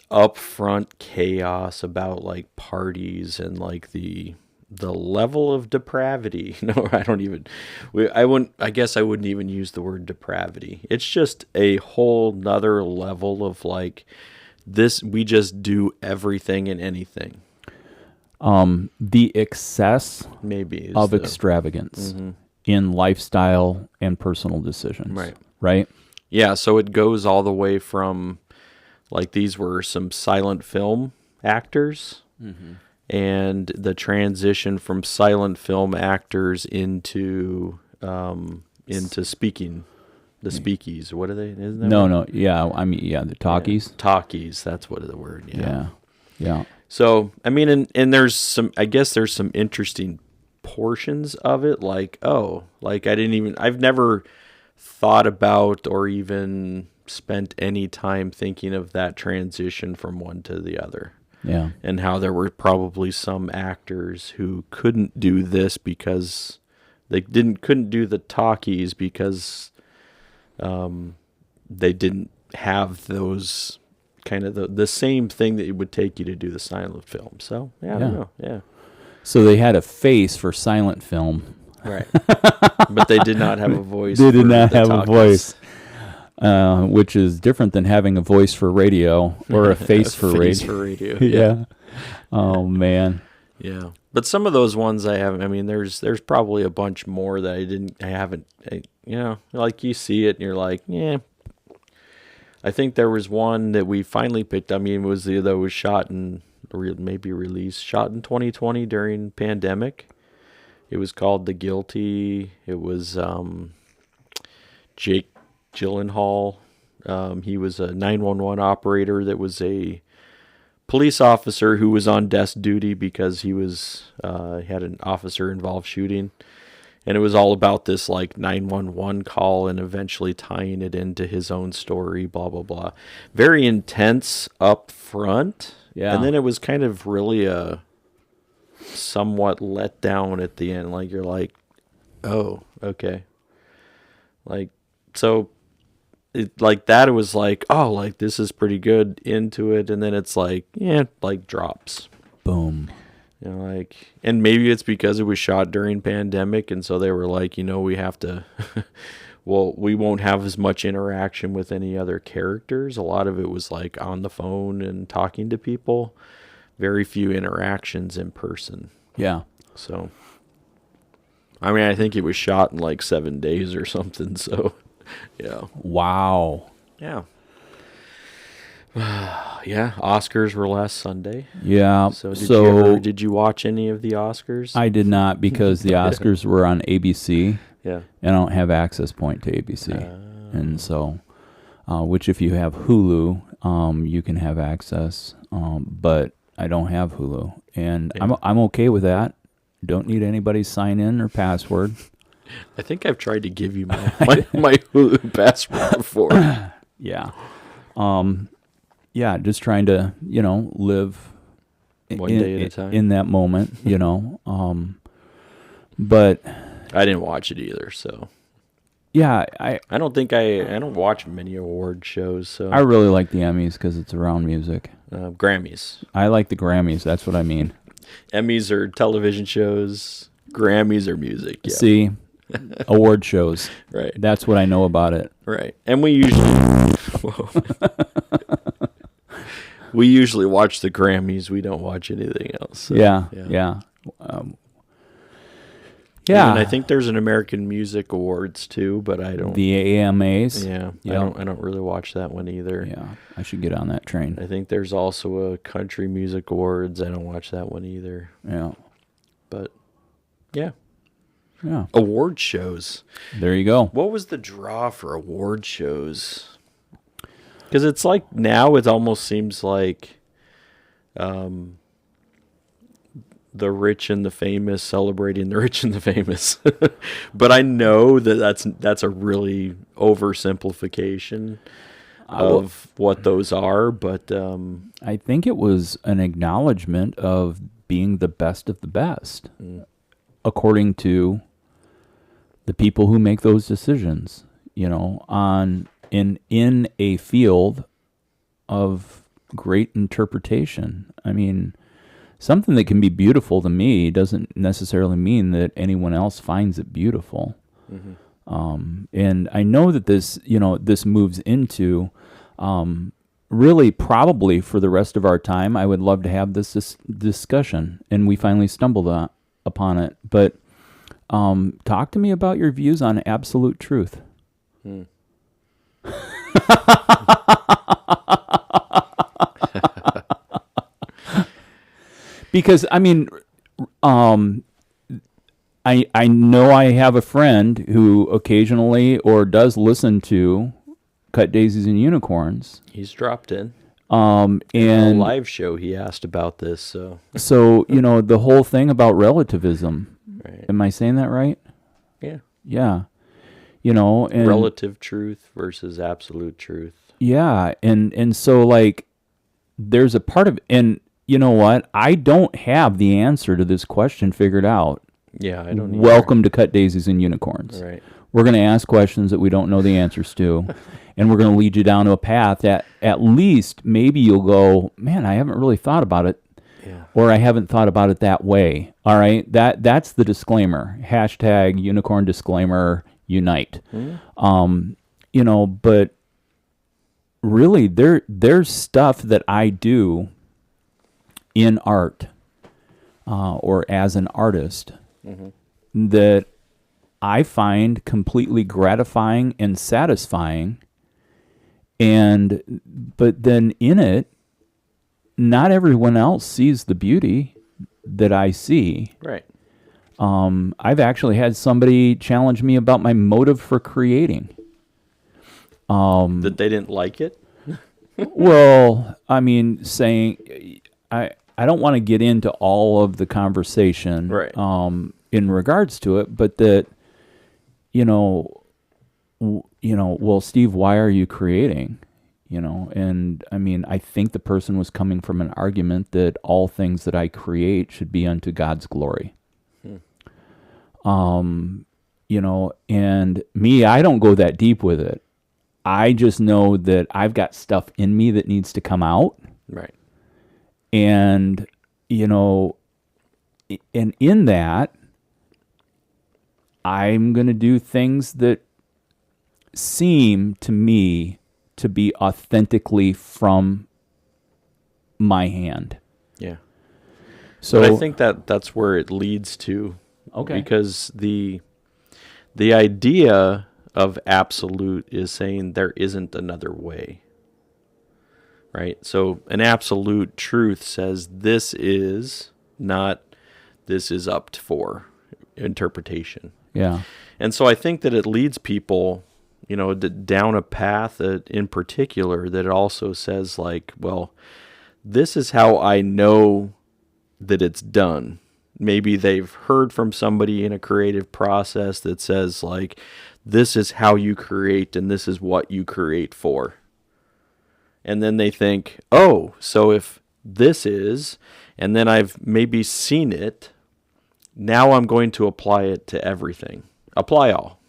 upfront chaos about like parties and like the level of depravity. No, I guess I wouldn't even use the word depravity. It's just a whole nother level of like this. We just do everything and anything. The excess Maybe is of the- extravagance in lifestyle and personal decisions. Right. Right? Yeah, so it goes all the way from, like, these were some silent film actors, and the transition from silent film actors into speaking, the speakies. What are they? Isn't that what- No. Yeah. I mean, the talkies. Talkies. That's what the word. Yeah. Yeah. So I mean, and there's some. I guess there's some interesting portions of it. Like, I've never thought about or even spent any time thinking of that transition from one to the other, Yeah. and how there were probably some actors who couldn't do this because they couldn't do the talkies because they didn't have those kind of the same thing that it would take you to do the silent film. So I don't know. Yeah. So they had a face for silent film. Right. But they did not have a voice. They did for not the have a talkies. voice, which is different than having a voice for radio or a face for Face radio. for radio. Yeah. Oh man. Yeah. But some of those ones I haven't. I mean, there's probably a bunch more that I haven't. Like you see it and you're like, yeah. I think there was one that we finally picked. I mean, that was shot in maybe released shot in 2020 during pandemic. It was called The Guilty. It was Jake Gyllenhaal. He was a 911 operator that was a police officer who was on desk duty because he was had an officer involved shooting. And it was all about this like 911 call and eventually tying it into his own story, blah, blah, blah. Very intense up front. Yeah. And then it was kind of really a somewhat let down at the end. Like you're like, oh, okay. Like, so it like that, it was like, oh, like this is pretty good into it. And then it's like, yeah, like drops. Boom. Like, and maybe it's because it was shot during pandemic, and so they were like, we have to, well, we won't have as much interaction with any other characters. A lot of it was like on the phone and talking to people. Very few interactions in person. Yeah. So, I mean, I think it was shot in like 7 days or something. So, yeah. Wow. Yeah. Yeah, Oscars were last Sunday. Yeah. So did you watch any of the Oscars? I did not, because the Oscars were on ABC. Yeah. And I don't have access point to ABC. And so, which if you have Hulu, you can have access. But I don't have Hulu, and I'm okay with that. Don't need anybody's sign in or password. I think I've tried to give you my Hulu password before. Yeah. Yeah, just trying to, live One day at a time. in that moment, But I didn't watch it either, so Yeah, I don't watch many award shows. So I really like the Emmys because it's around music. Grammys, I like the Grammys. That's what I mean. Emmys are television shows. Grammys are music. Yeah. See, award shows. Right. That's what I know about it. Right. And we usually we usually watch the Grammys. We don't watch anything else. So, Yeah. Yeah. And I think there's an American Music Awards too, but I don't. The AMAs. Yeah. Yep. I don't really watch that one either. Yeah. I should get on that train. I think there's also a Country Music Awards. I don't watch that one either. Yeah. But yeah. Yeah. Award shows. There you go. What was the draw for award shows? Because it's like now it almost seems like the rich and the famous celebrating the rich and the famous. But I know that's a really oversimplification of what those are. But I think it was an acknowledgement of being the best of the best, according to the people who make those decisions, in a field of great interpretation. I mean, something that can be beautiful to me doesn't necessarily mean that anyone else finds it beautiful. And I know that this moves into, really probably for the rest of our time, I would love to have this discussion, and we finally stumbled upon it. But talk to me about your views on absolute truth. Because I mean, I know I have a friend who occasionally or does listen to Cut Daisies and Unicorns. he's dropped in. And a live show he asked about this. So the whole thing about relativism. right. Am I saying that right? Yeah. Yeah. And Relative truth versus absolute truth. yeah, and so like there's a part of, and you know what? I don't have the answer to this question figured out. Yeah, I don't. Welcome to Cut Daisies and Unicorns. Right. We're going to ask questions that we don't know the answers to, and we're going to lead you down to a path that at least maybe you'll go, man, I haven't really thought about it, or I haven't thought about it that way. All right, that's the disclaimer. # unicorn disclaimer unite. But really, there's stuff that I do in art, or as an artist, that I find completely gratifying and satisfying. But then in it, not everyone else sees the beauty that I see. Right. I've actually had somebody challenge me about my motive for creating. That they didn't like it. Well, I mean, saying I don't want to get into all of the conversation, Right. In regards to it, but that, well, Steve, why are you creating? And I mean, I think the person was coming from an argument that all things that I create should be unto God's glory. And me, I don't go that deep with it. I just know that I've got stuff in me that needs to come out. Right. And, and in that, I'm going to do things that seem to me to be authentically from my hand. Yeah. So but I think that's where it leads to. Okay. Because the idea of absolute is saying there isn't another way. Right? So an absolute truth says this is not, this is up for interpretation. Yeah. And so I think that it leads people, down a path in particular that it also says like, well, this is how I know that it's done. Maybe they've heard from somebody in a creative process that says like, this is how you create and this is what you create for. And then they think, oh, so if this is, and then I've maybe seen it now I'm going to apply it to everything. Apply all.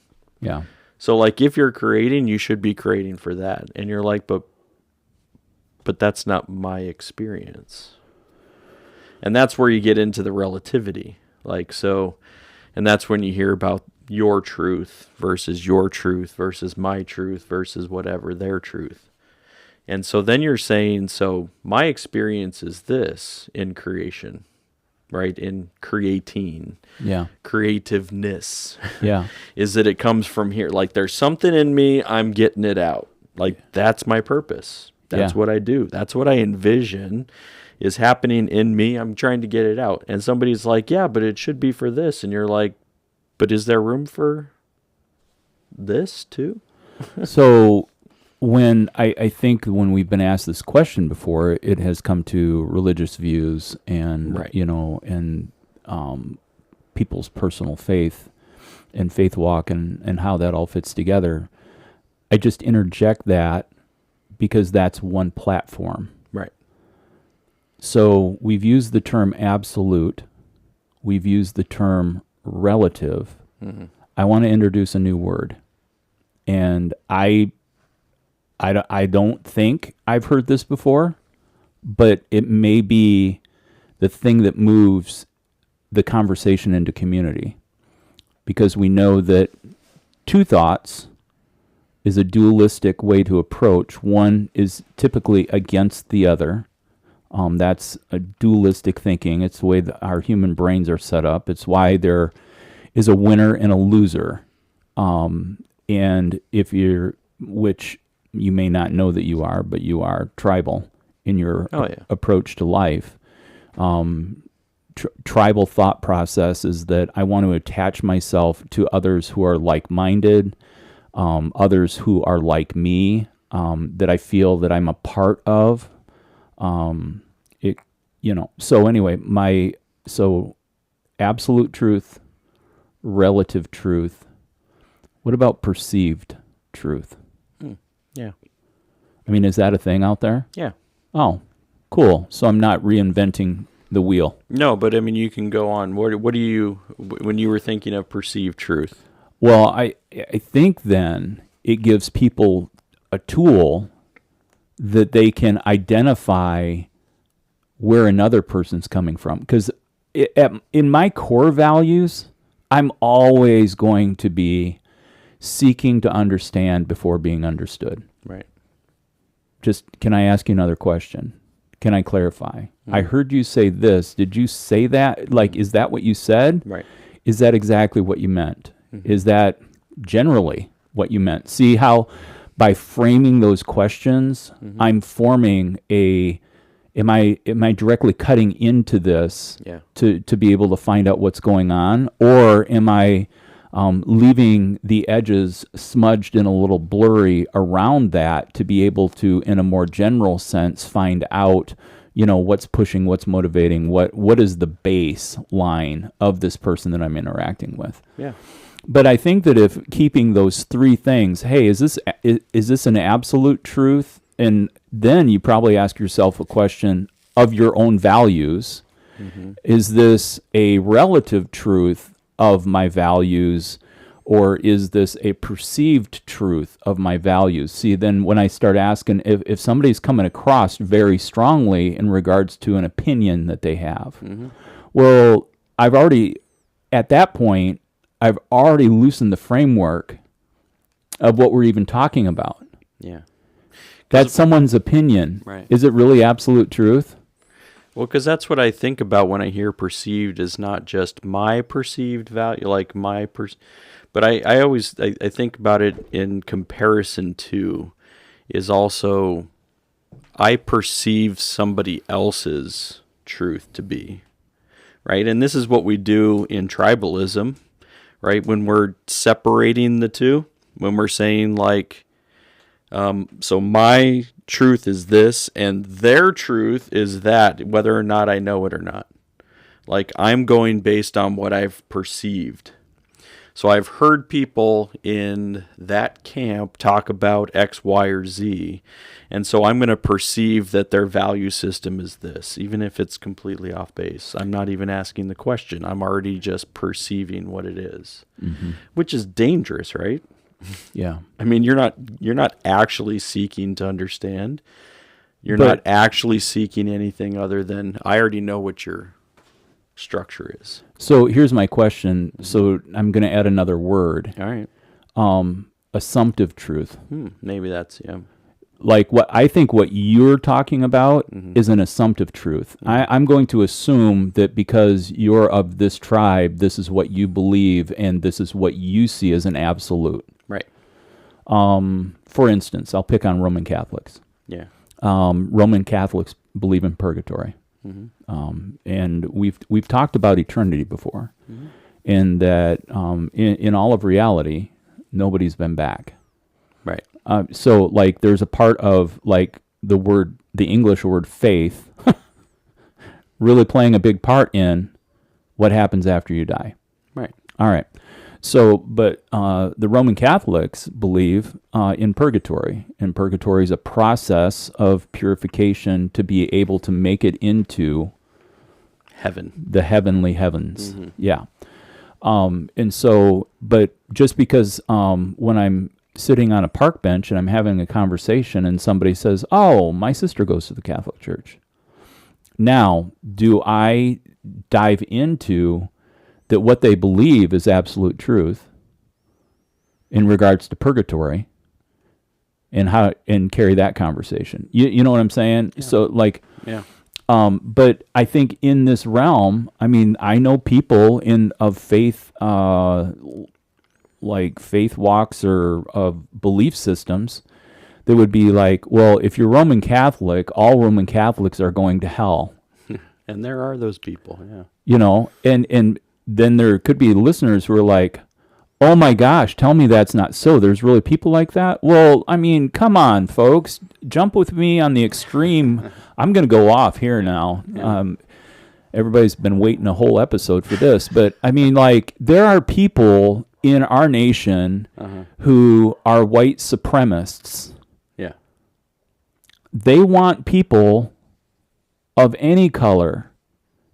Yeah. So like if you're creating, you should be creating for that. And you're like, but that's not my experience. And that's where you get into the relativity. Like, so, and that's when you hear about your truth versus my truth versus whatever their truth. And so then you're saying, so my experience is this in creation, right? In creating, creativeness. Yeah. Is that it comes from here. Like there's something in me, I'm getting it out. Like that's my purpose. That's what I do. That's what I envision is happening in me. I'm trying to get it out. And somebody's like, yeah, but it should be for this. And you're like, but is there room for this too? So when I think when we've been asked this question before, it has come to religious views and, and people's personal faith and faith walk and how that all fits together. I just interject that because that's one platform. Right. So we've used the term absolute. We've used the term relative. Mm-hmm. I want to introduce a new word. And I don't think I've heard this before, but it may be the thing that moves the conversation into community. Because we know that two thoughts is a dualistic way to approach. One is typically against the other. That's a dualistic thinking. It's the way that our human brains are set up. It's why there is a winner and a loser. And if which you may not know that you are, but you are tribal in your approach to life. Tribal thought process is that I want to attach myself to others who are like-minded, others who are like me, that I feel that I'm a part of. So anyway, so absolute truth, relative truth. What about perceived truth? Yeah. I mean, is that a thing out there? Yeah. Oh, cool. So I'm not reinventing the wheel. No, but I mean, you can go on. What do you, when you were thinking of perceived truth? Well, I think then it gives people a tool that they can identify where another person's coming from. Because in my core values, I'm always going to be seeking to understand before being understood. Right. Just, can I ask you another question? Can I clarify? Mm-hmm. I heard you say this. Did you say that? Like, is that what you said? Right. Is that exactly what you meant? Mm-hmm. Is that generally what you meant? See how by framing those questions, mm-hmm. I'm forming am I directly cutting into this to be able to find out what's going on? Or am I leaving the edges smudged and a little blurry around that to be able to, in a more general sense, find out, what's pushing, what's motivating, what is the baseline of this person that I'm interacting with. Yeah. But I think that if keeping those three things, hey, is this an absolute truth? And then you probably ask yourself a question of your own values. Mm-hmm. Is this a relative truth of my values, or is this a perceived truth of my values? See, then when I start asking if somebody's coming across very strongly in regards to an opinion that they have, mm-hmm. well, at that point, I've already loosened the framework of what we're even talking about. Yeah. That's someone's opinion. Right. Is it really absolute truth? Well, because that's what I think about when I hear perceived is not just my perceived value, like but I always think about it in comparison to is also I perceive somebody else's truth to be, right? And this is what we do in tribalism, right? When we're separating the two, when we're saying like, so my truth is this and their truth is that, whether or not I know it or not. Like I'm going based on what I've perceived. So I've heard people in that camp talk about X, Y, or Z. And so I'm going to perceive that their value system is this, even if it's completely off base. I'm not even asking the question. I'm already just perceiving what it is, which is dangerous, right? Yeah. I mean, you're not actually seeking to understand. You're not actually seeking anything other than, I already know what your structure is. So here's my question. So I'm going to add another word. All right. Assumptive truth. Maybe that's, yeah. Like what you're talking about is an assumptive truth. I'm going to assume that because you're of this tribe, this is what you believe and this is what you see as an absolute. Right. For instance, I'll pick on Roman Catholics. Yeah. Roman Catholics believe in purgatory. And we've talked about eternity before, and that in all of reality, nobody's been back. Right. So like there's a part of like the English word faith really playing a big part in what happens after you die. Right. All right. So, but the Roman Catholics believe in purgatory, and purgatory is a process of purification to be able to make it into Heaven. the heavenly heavens. Yeah. And so, but just because when I'm sitting on a park bench and I'm having a conversation and somebody says, "Oh, my sister goes to the Catholic Church." Now, do I dive into that what they believe is absolute truth in regards to purgatory and carry that conversation? You know what I'm saying? Yeah. So like, yeah. But I think in this realm, I mean, I know people of faith, like faith walks or of belief systems that would be like, well, if you're Roman Catholic, all Roman Catholics are going to hell. And there are those people, yeah. You know, and then there could be listeners who are like, oh my gosh, tell me that's not so. There's really people like that? Well, I mean, come on, folks. Jump with me on the extreme. I'm going to go off here now. Yeah. Everybody's been waiting a whole episode for this. But, I mean, like, there are people in our nation who are white supremacists. Yeah. They want people of any color.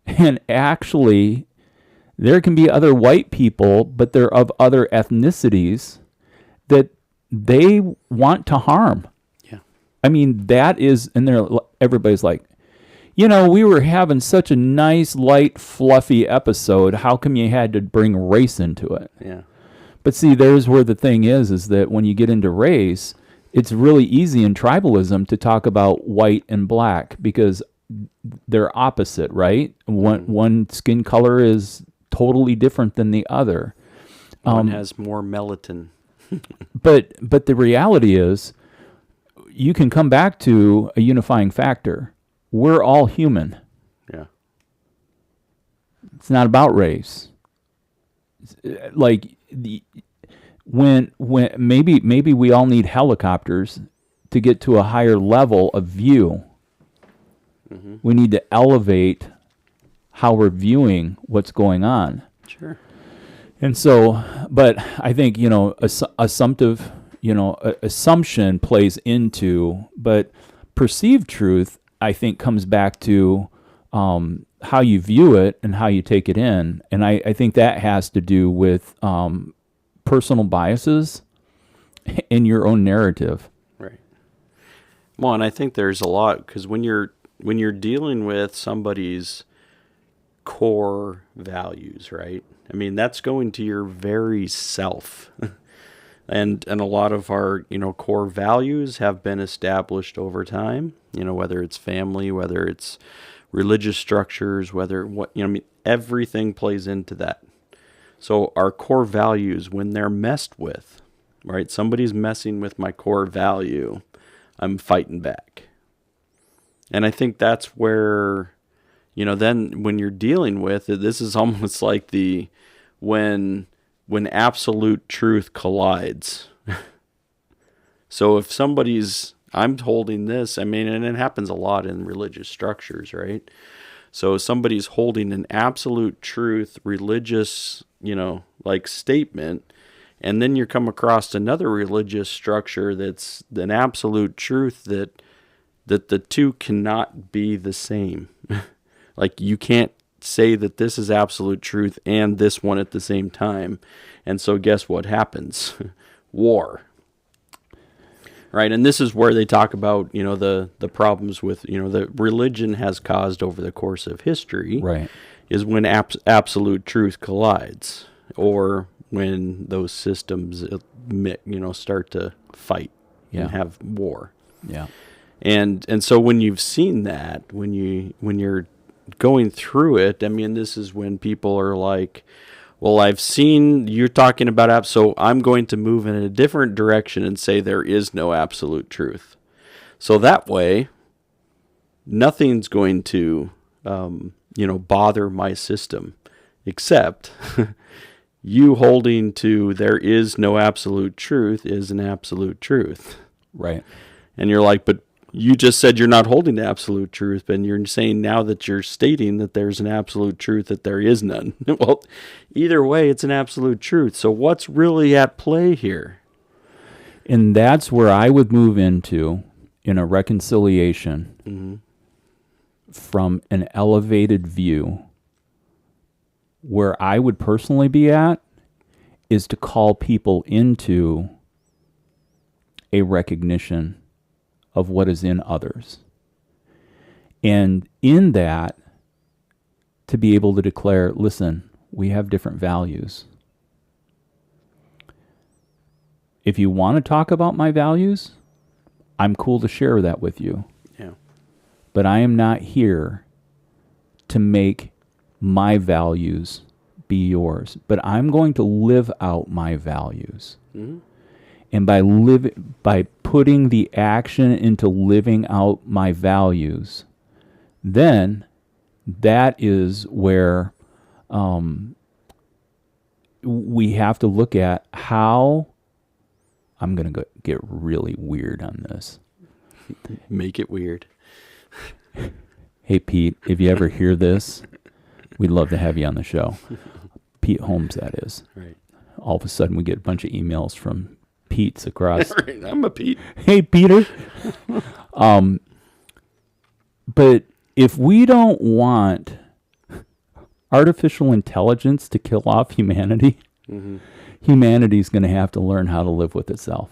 And actually, there can be other white people, but they're of other ethnicities that they want to harm. Yeah. I mean, that is, and everybody's like, you know, we were having such a nice, light, fluffy episode. How come you had to bring race into it? Yeah. But see, there's where the thing is that when you get into race, it's really easy in tribalism to talk about white and black because they're opposite, right? One skin color is totally different than the other. One has more melatonin. but the reality is, you can come back to a unifying factor. We're all human. Yeah. It's not about race. Like when maybe we all need helicopters to get to a higher level of view. We need to elevate how we're viewing what's going on. Sure. And so, but I think, you know, assumption plays into, but perceived truth, I think, comes back to how you view it and how you take it in. And I think that has to do with personal biases in your own narrative. Right. Well, and I think there's a lot, because when you're dealing with somebody's core values, right? I mean, that's going to your very self. and a lot of our, core values have been established over time, whether it's family, whether it's religious structures, everything plays into that. So our core values, when they're messed with, right? Somebody's messing with my core value, I'm fighting back. And I think that's where, then when you're dealing with it, this is almost like when absolute truth collides. So if I'm holding this, and it happens a lot in religious structures, right? So somebody's holding an absolute truth, religious, like statement, and then you come across another religious structure that's an absolute truth that the two cannot be the same. Like you can't say that this is absolute truth and this one at the same time. And so guess what happens? War. Right, and this is where they talk about, the problems with, that religion has caused over the course of history. Right. Is when absolute truth collides, or when those systems, start to fight and have war. Yeah. And so when you've seen that, when you're going through it, I mean, this is when people are like, well, I've seen you're talking about so I'm going to move in a different direction and say there is no absolute truth. So that way, nothing's going to, bother my system, except you holding to there is no absolute truth is an absolute truth. Right. And you're like, but you just said you're not holding to absolute truth, but you're saying now that you're stating that there's an absolute truth that there is none. Well, either way, it's an absolute truth. So what's really at play here? And that's where I would move into in a reconciliation from an elevated view. Where I would personally be at is to call people into a recognition of what is in others. And in that, to be able to declare, listen, we have different values. If you want to talk about my values, I'm cool to share that with you. Yeah. But I am not here to make my values be yours. But I'm going to live out my values. Mm-hmm. And by putting the action into living out my values, then that is where we have to look at how. I'm going to get really weird on this. Make it weird. Hey, Pete, if you ever hear this, we'd love to have you on the show. Pete Holmes, that is. Right. All of a sudden, we get a bunch of emails from Pete's across. I'm a Pete. Hey, Peter. But if we don't want artificial intelligence to kill off humanity, humanity's going to have to learn how to live with itself.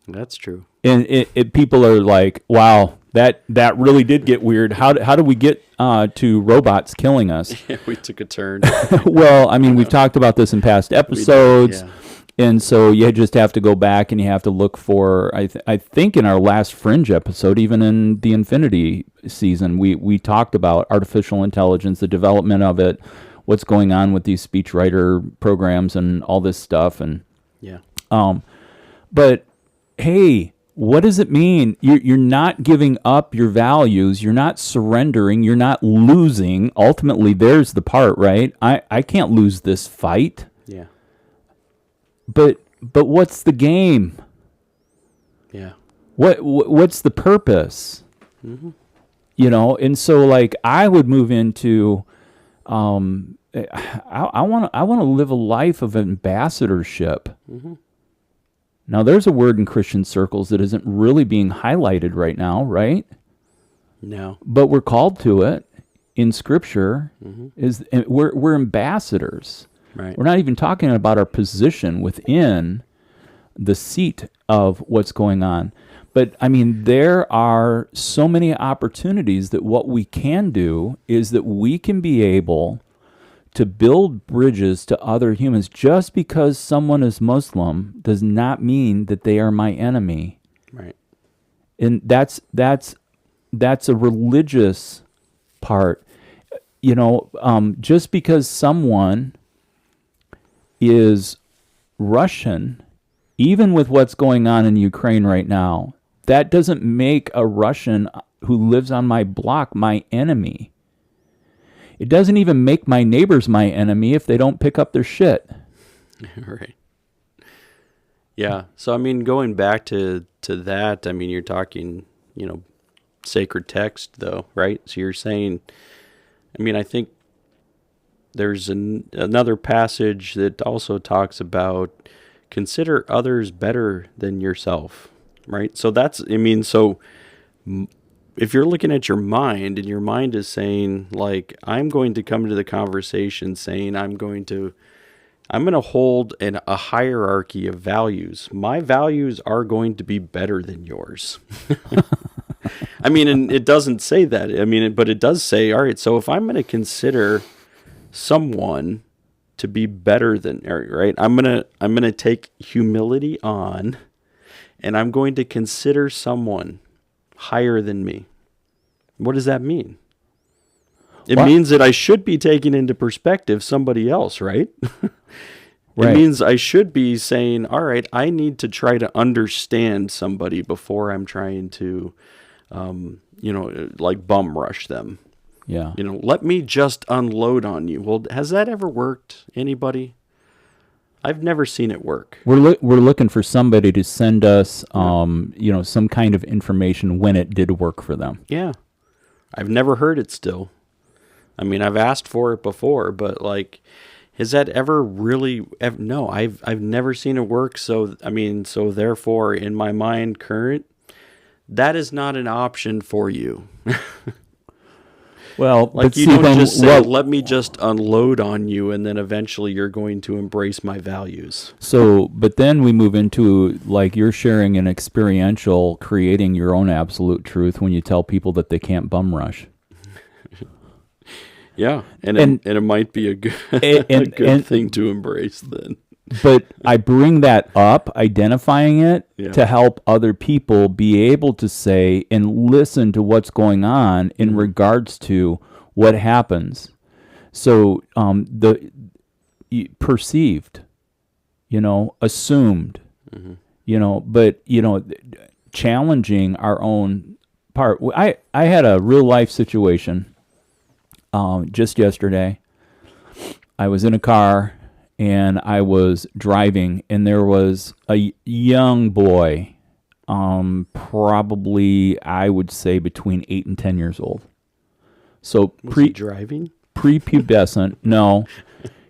That's true. And people are like, wow, that really did get weird. How do we get to robots killing us? Yeah, we took a turn. Well, I mean, we've talked about this in past episodes. And so you just have to go back and you have to look for, I think in our last Fringe episode, even in the Infinity season, we talked about artificial intelligence, the development of it, what's going on with these speechwriter programs and all this stuff. And but hey, what does it mean? You're not giving up your values. You're not surrendering. You're not losing. Ultimately, there's the part, right? I can't lose this fight. Yeah. But what's the game? Yeah. What's the purpose? Mm-hmm. And so like I would move into, I want to live a life of ambassadorship. Mm-hmm. Now there's a word in Christian circles that isn't really being highlighted right now, right? No. But we're called to it in Scripture. Is we're ambassadors. Right. We're not even talking about our position within the seat of what's going on. But, I mean, there are so many opportunities that what we can do is that we can be able to build bridges to other humans. Just because someone is Muslim does not mean that they are my enemy. Right. And that's a religious part. Just because someone is Russian, even with what's going on in Ukraine right now, that doesn't make a Russian who lives on my block my enemy. It doesn't even make my neighbors my enemy if they don't pick up their shit. Right. Yeah. So, I mean, going back to that, I mean, you're talking, sacred text, though, right? So you're saying, I mean, I think there's another passage that also talks about consider others better than yourself, right? So that's, I mean, so if you're looking at your mind and your mind is saying, like, I'm going to come to the conversation saying I'm going to hold a hierarchy of values. My values are going to be better than yours. I mean, and it doesn't say that. I mean, but it does say, all right, so if I'm going to consider someone to be better than, right, I'm going to take humility on, and I'm going to consider someone higher than me. What does that mean? It means that I should be taking into perspective somebody else, right? It means I should be saying, all right, I need to try to understand somebody before I'm trying to, like bum rush them. Yeah. Let me just unload on you. Well, has that ever worked? Anybody? I've never seen it work. We're looking for somebody to send us, some kind of information when it did work for them. Yeah. I've never heard it still. I mean, I've asked for it before, but like, has that ever really? No, I've never seen it work. So therefore, in my mind, current, that is not an option for you. Well, like you don't just say, let me just unload on you, and then eventually you're going to embrace my values. So, but then we move into, like, you're sharing an experiential, creating your own absolute truth when you tell people that they can't bum rush. Yeah, and it might be a good thing to embrace then. But I bring that up, identifying it, to help other people be able to say and listen to what's going on in regards to what happens. So the perceived, assumed, but challenging our own part. I had a real life situation just yesterday. I was in a car and I was driving, and there was a young boy, probably I would say between 8 and 10 years old. So was he driving? Prepubescent. No,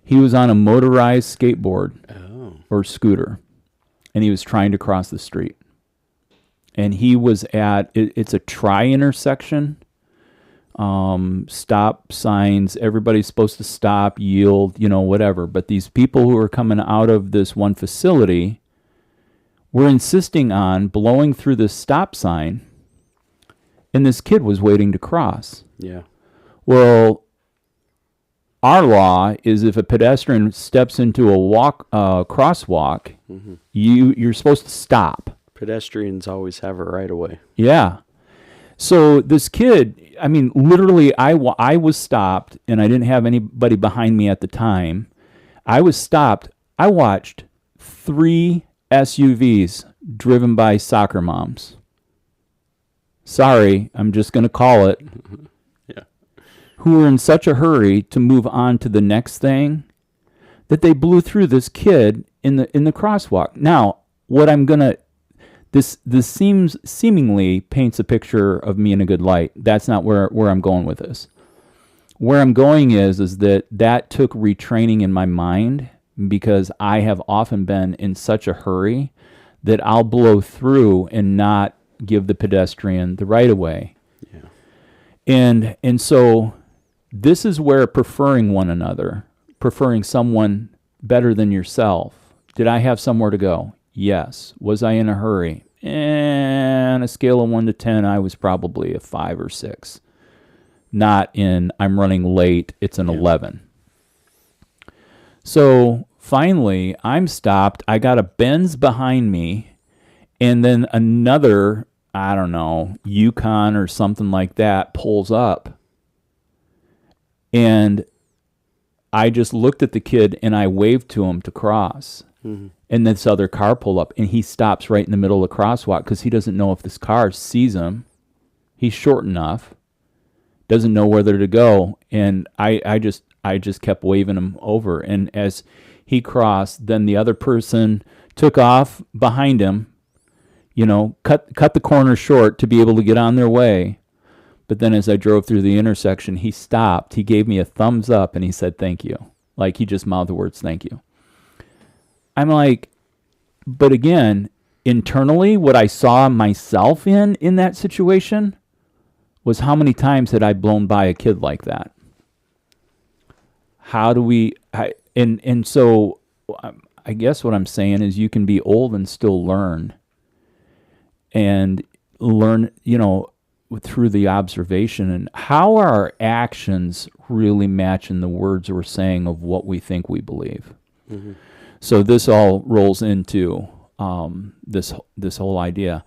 he was on a motorized skateboard or scooter, and he was trying to cross the street. And he was at it's a tri-intersection. Stop signs, everybody's supposed to stop, yield, whatever. But these people who are coming out of this one facility were insisting on blowing through this stop sign, and this kid was waiting to cross. Yeah. Well, our law is if a pedestrian steps into a crosswalk, you're supposed to stop. Pedestrians always have a right of way. Yeah. So this kid, I mean, literally, I was stopped, and I didn't have anybody behind me at the time. I was stopped. I watched 3 SUVs driven by soccer moms. Sorry, I'm just going to call it. Yeah. Who were in such a hurry to move on to the next thing that they blew through this kid in the crosswalk. Now, what I'm going to... This seemingly paints a picture of me in a good light. That's not where I'm going with this. Where I'm going is that took retraining in my mind, because I have often been in such a hurry that I'll blow through and not give the pedestrian the right of way. Yeah. And so this is where preferring one another, preferring someone better than yourself. Did I have somewhere to go? Yes. Was I in a hurry? On a scale of 1 to 10, I was probably a 5 or 6. Not in I'm running late, it's an 11. So finally, I'm stopped. I got a Benz behind me, and then another, I don't know, Yukon or something like that pulls up. And I just looked at the kid and I waved to him to cross. Mm-hmm. And this other car pulled up, and he stops right in the middle of the crosswalk because he doesn't know if this car sees him. He's short enough, doesn't know whether to go, and I just kept waving him over. And as he crossed, then the other person took off behind him, cut the corner short to be able to get on their way. But then as I drove through the intersection, he stopped. He gave me a thumbs up and he said, thank you. Like he just mouthed the words, thank you. I'm like, but again, internally, what I saw myself in that situation was how many times had I blown by a kid like that? How do we, and so I guess what I'm saying is you can be old and still learn. And learn, through the observation, and how are our actions really matching the words we're saying of what we think we believe. Mm-hmm. So this all rolls into this whole idea.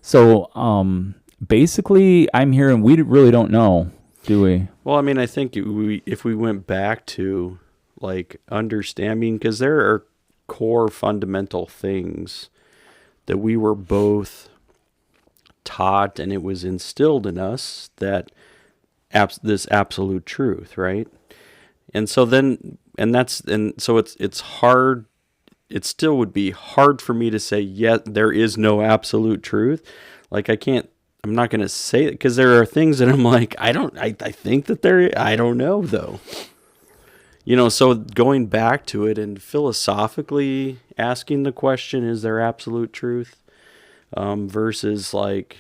So basically, I'm hearing we really don't know, do we? Well, I mean, I think if we went back to like understanding, because there are core fundamental things that we were both taught, and it was instilled in us that this absolute truth, right? And so then, so it's hard. It still would be hard for me to say, yes, there is no absolute truth. Like I'm not going to say it, because there are things that I'm like, I think that I don't know though. So going back to it and philosophically asking the question, is there absolute truth? Versus like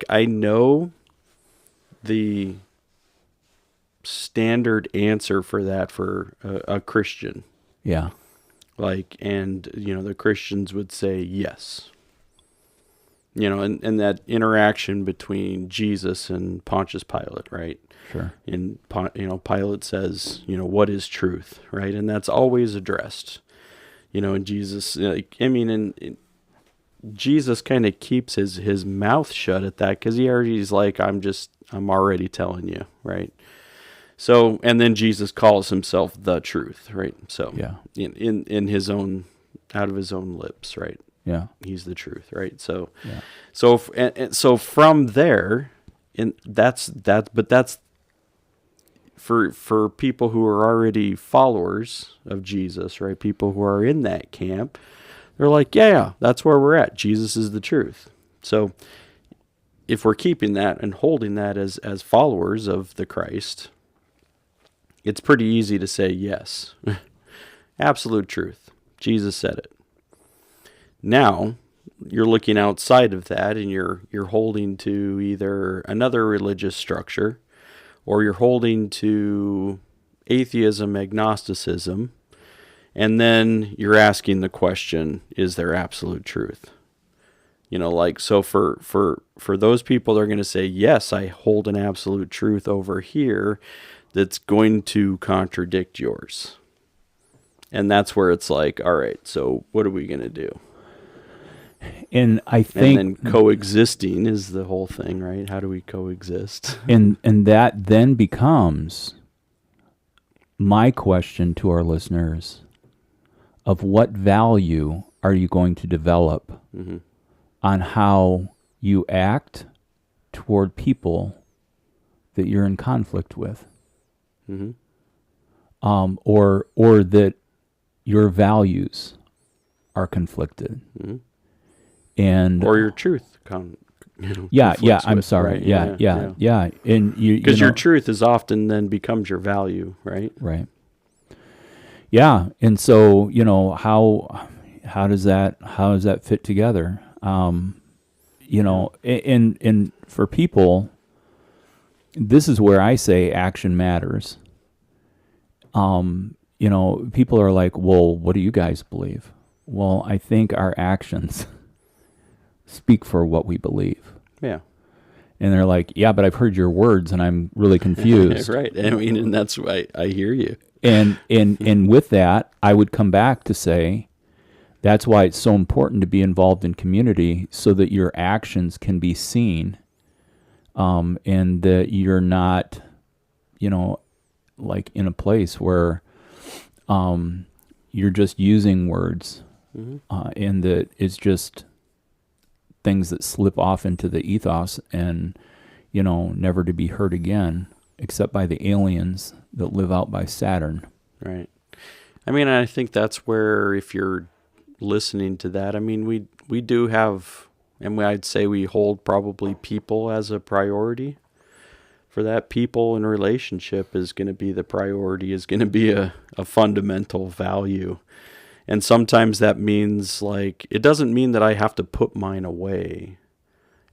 I know the standard answer for that for a Christian. Yeah. And the Christians would say yes. And that interaction between Jesus and Pontius Pilate, right? Sure. And Pilate says, what is truth, right? And that's always addressed. And Jesus, Jesus kind of keeps his mouth shut at that, because he's like, I'm already telling you, right? So, and then Jesus calls himself the truth, right? So, yeah, in his own, out of his own lips, right? Yeah, he's the truth, right? So, yeah. So from there, but that's for people who are already followers of Jesus, right? People who are in that camp. They're like, yeah, that's where we're at. Jesus is the truth. So if we're keeping that and holding that as followers of the Christ, it's pretty easy to say yes. Absolute truth. Jesus said it. Now, you're looking outside of that, and you're holding to either another religious structure, or you're holding to atheism, agnosticism, and then you're asking the question, is there absolute truth? So for those people, they're going to say, yes, I hold an absolute truth over here that's going to contradict yours. And that's where it's like, all right, so what are we going to do? And I think... And then coexisting is the whole thing, right? How do we coexist? And that then becomes my question to our listeners: of what value are you going to develop mm-hmm. on how you act toward people that you're in conflict with? Mm-hmm. Or that your values are conflicted. Mm-hmm. Or your truth. I'm sorry. Right? Yeah. And because your truth is often then becomes your value, right? Right. Yeah, and so how does that fit together? And for people, this is where I say action matters. People are like, well, what do you guys believe? Well, I think our actions speak for what we believe. Yeah. And they're like, yeah, but I've heard your words and I'm really confused. Right. And that's why I hear you. And with that, I would come back to say, that's why it's so important to be involved in community, so that your actions can be seen, and that you're not, like in a place where you're just using words, mm-hmm. And that it's just things that slip off into the ethos and, never to be heard again, except by the aliens that live out by Saturn. Right. I think that's where, if you're listening to that, we do have, and I'd say we hold probably people as a priority. for that people and relationship is going to be the priority, is going to be a fundamental value. And sometimes that means, like, it doesn't mean that I have to put mine away.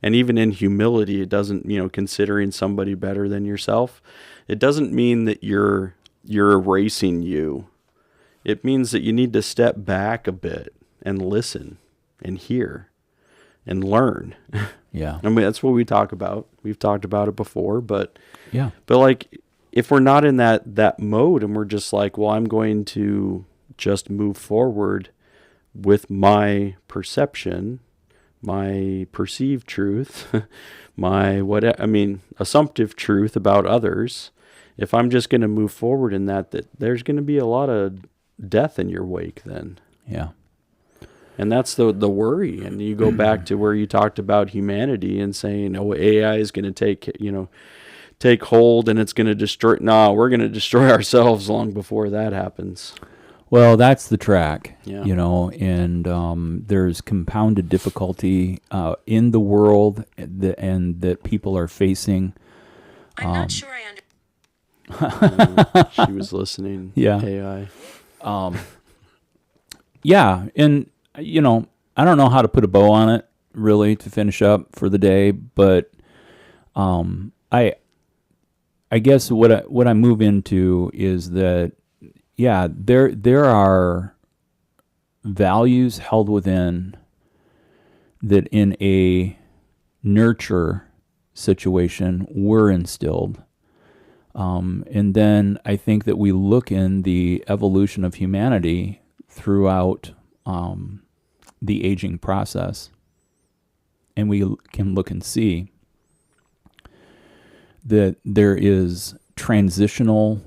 And even in humility, it doesn't, considering somebody better than yourself, it doesn't mean that you're erasing you. It means that you need to step back a bit and listen and hear and learn. Yeah. I mean, that's what we talk about. We've talked about it before, but Yeah. but like, if we're not in that mode and we're just like, well, I'm going to just move forward with my perception, my perceived truth, assumptive truth about others. If I'm just going to move forward in that there's going to be a lot of death in your wake then. Yeah. And that's the worry. And you go back to where you talked about humanity and saying, oh, AI is going to take hold and it's going to destroy. No, we're going to destroy ourselves long before that happens. Well, that's the track, Yeah. and there's compounded difficulty in the world and that people are facing. I'm not sure I She was listening. Yeah. AI. Yeah, and I don't know how to put a bow on it really to finish up for the day, but I guess what I move into is that there are values held within that in a nurture situation were instilled. And then I think that we look in the evolution of humanity throughout the aging process, and we can look and see that there is transitional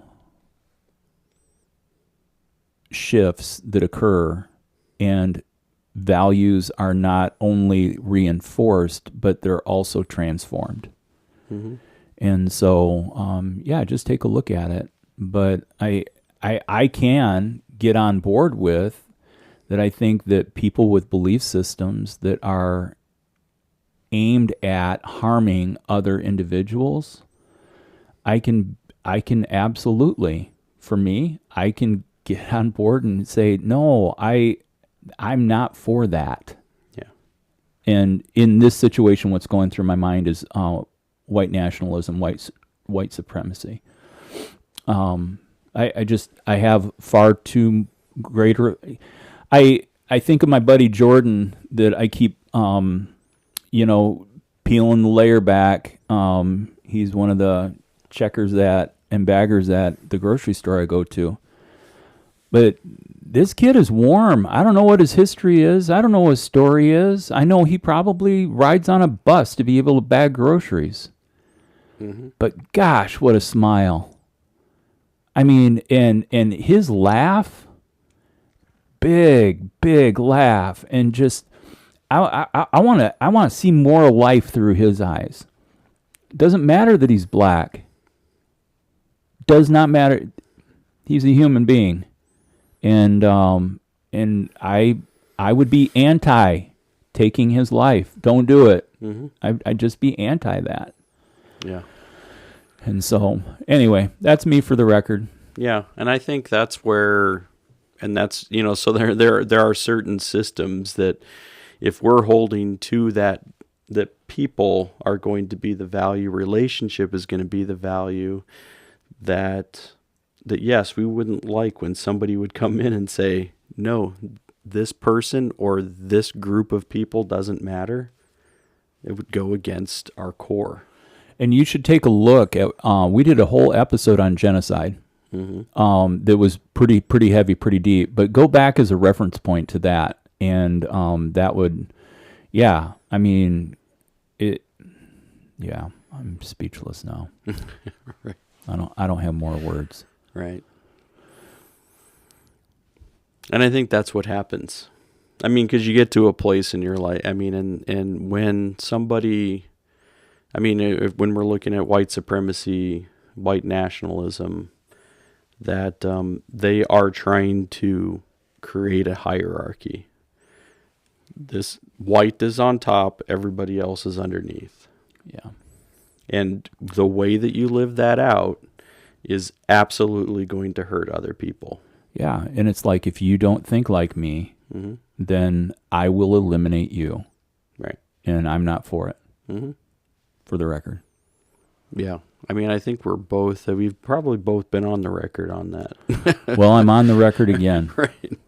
shifts that occur, and values are not only reinforced, but they're also transformed. Mm-hmm. And so, just take a look at it. But I can get on board with that. I think that people with belief systems that are aimed at harming other individuals, I can absolutely, for me, I can get on board and say, no, I'm not for that. Yeah. And in this situation, what's going through my mind is white nationalism, white supremacy. I have far too greater. I think of my buddy Jordan that I keep, peeling the layer back. He's one of the checkers and baggers at the grocery store I go to. But this kid is warm. I don't know what his history is. I don't know what his story is. I know he probably rides on a bus to be able to bag groceries. Mm-hmm. But gosh, what a smile. I mean, and his laugh, big laugh, and just I want to see more life through his eyes. It doesn't matter that he's black. Does not matter. He's a human being. And I would be anti taking his life. Don't do it. Mm-hmm. I'd just be anti that. Yeah. And so, anyway, that's me for the record. Yeah, and I think that's where, and that's, so there are certain systems that if we're holding to that people are going to be the value, relationship is going to be the value, that yes, we wouldn't like when somebody would come in and say, no, this person or this group of people doesn't matter. It would go against our core. And you should take a look at, we did a whole episode on genocide. Mm-hmm. That was pretty heavy, pretty deep, but go back as a reference point to that. And that would, I'm speechless now. Right. I don't have more words. Right. And I think that's what happens. I mean, because you get to a place in your life, and when somebody, when we're looking at white supremacy, white nationalism, that they are trying to create a hierarchy. This white is on top, everybody else is underneath. Yeah. And the way that you live that out is absolutely going to hurt other people. Yeah, and it's like, if you don't think like me, then I will eliminate you. Right. And I'm not for it, for the record. Yeah. I mean, I think we've probably both been on the record on that. Well, I'm on the record again. Right.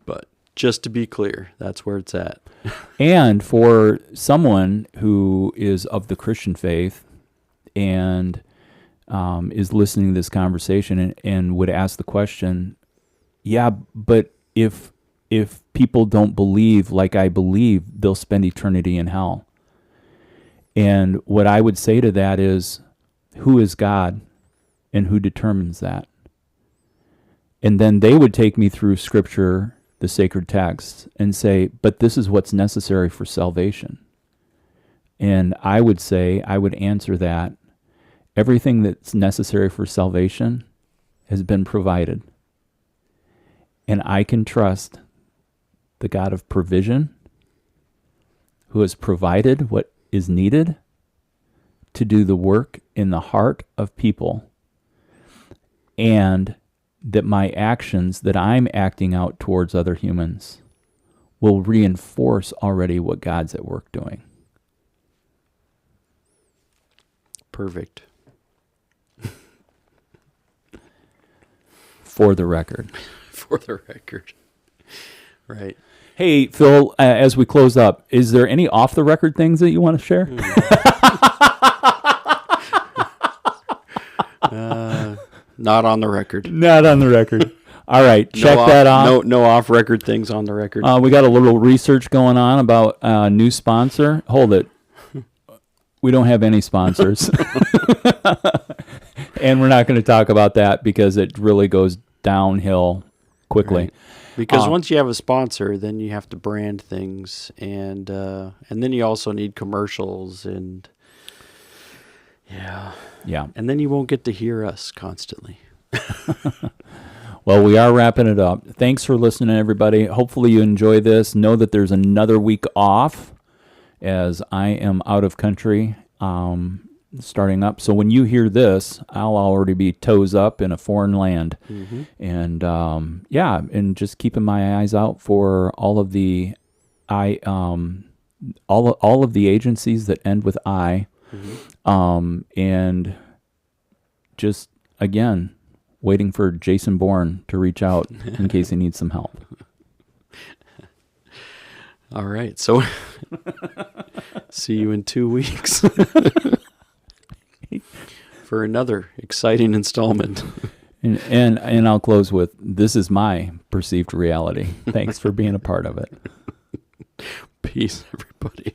But just to be clear, that's where it's at. And for someone who is of the Christian faith and is listening to this conversation and would ask the question, yeah, but if people don't believe like I believe, they'll spend eternity in hell. And what I would say to that is, who is God and who determines that? And then they would take me through Scripture, the sacred texts, and say, but this is what's necessary for salvation. And I would answer that everything that's necessary for salvation has been provided. And I can trust the God of provision, who has provided what is needed to do the work in the heart of people, and that my actions that I'm acting out towards other humans will reinforce already what God's at work doing. Perfect. For the record. For the record. Right. Hey, Phil, as we close up, is there any off-the-record things that you want to share? Not on the record. Not on the record. All right, check that off. No off-record things on the record. We got a little research going on about a new sponsor. Hold it. We don't have any sponsors. And we're not going to talk about that because it really goes downhill quickly. Right. Because once you have a sponsor, then you have to brand things, and then you also need commercials, and yeah, and then you won't get to hear us constantly. Well, we are wrapping it up. Thanks for listening, everybody. Hopefully you enjoy this. Know that there's another week off as I am out of country starting up. So when you hear this, I'll already be toes up in a foreign land. And and just keeping my eyes out for all of the all of the agencies that end with I. And just again, waiting for Jason Bourne to reach out in case he needs some help. All right. So see you in 2 weeks for another exciting installment. And I'll close with, this is my perceived reality. Thanks for being a part of it. Peace, everybody.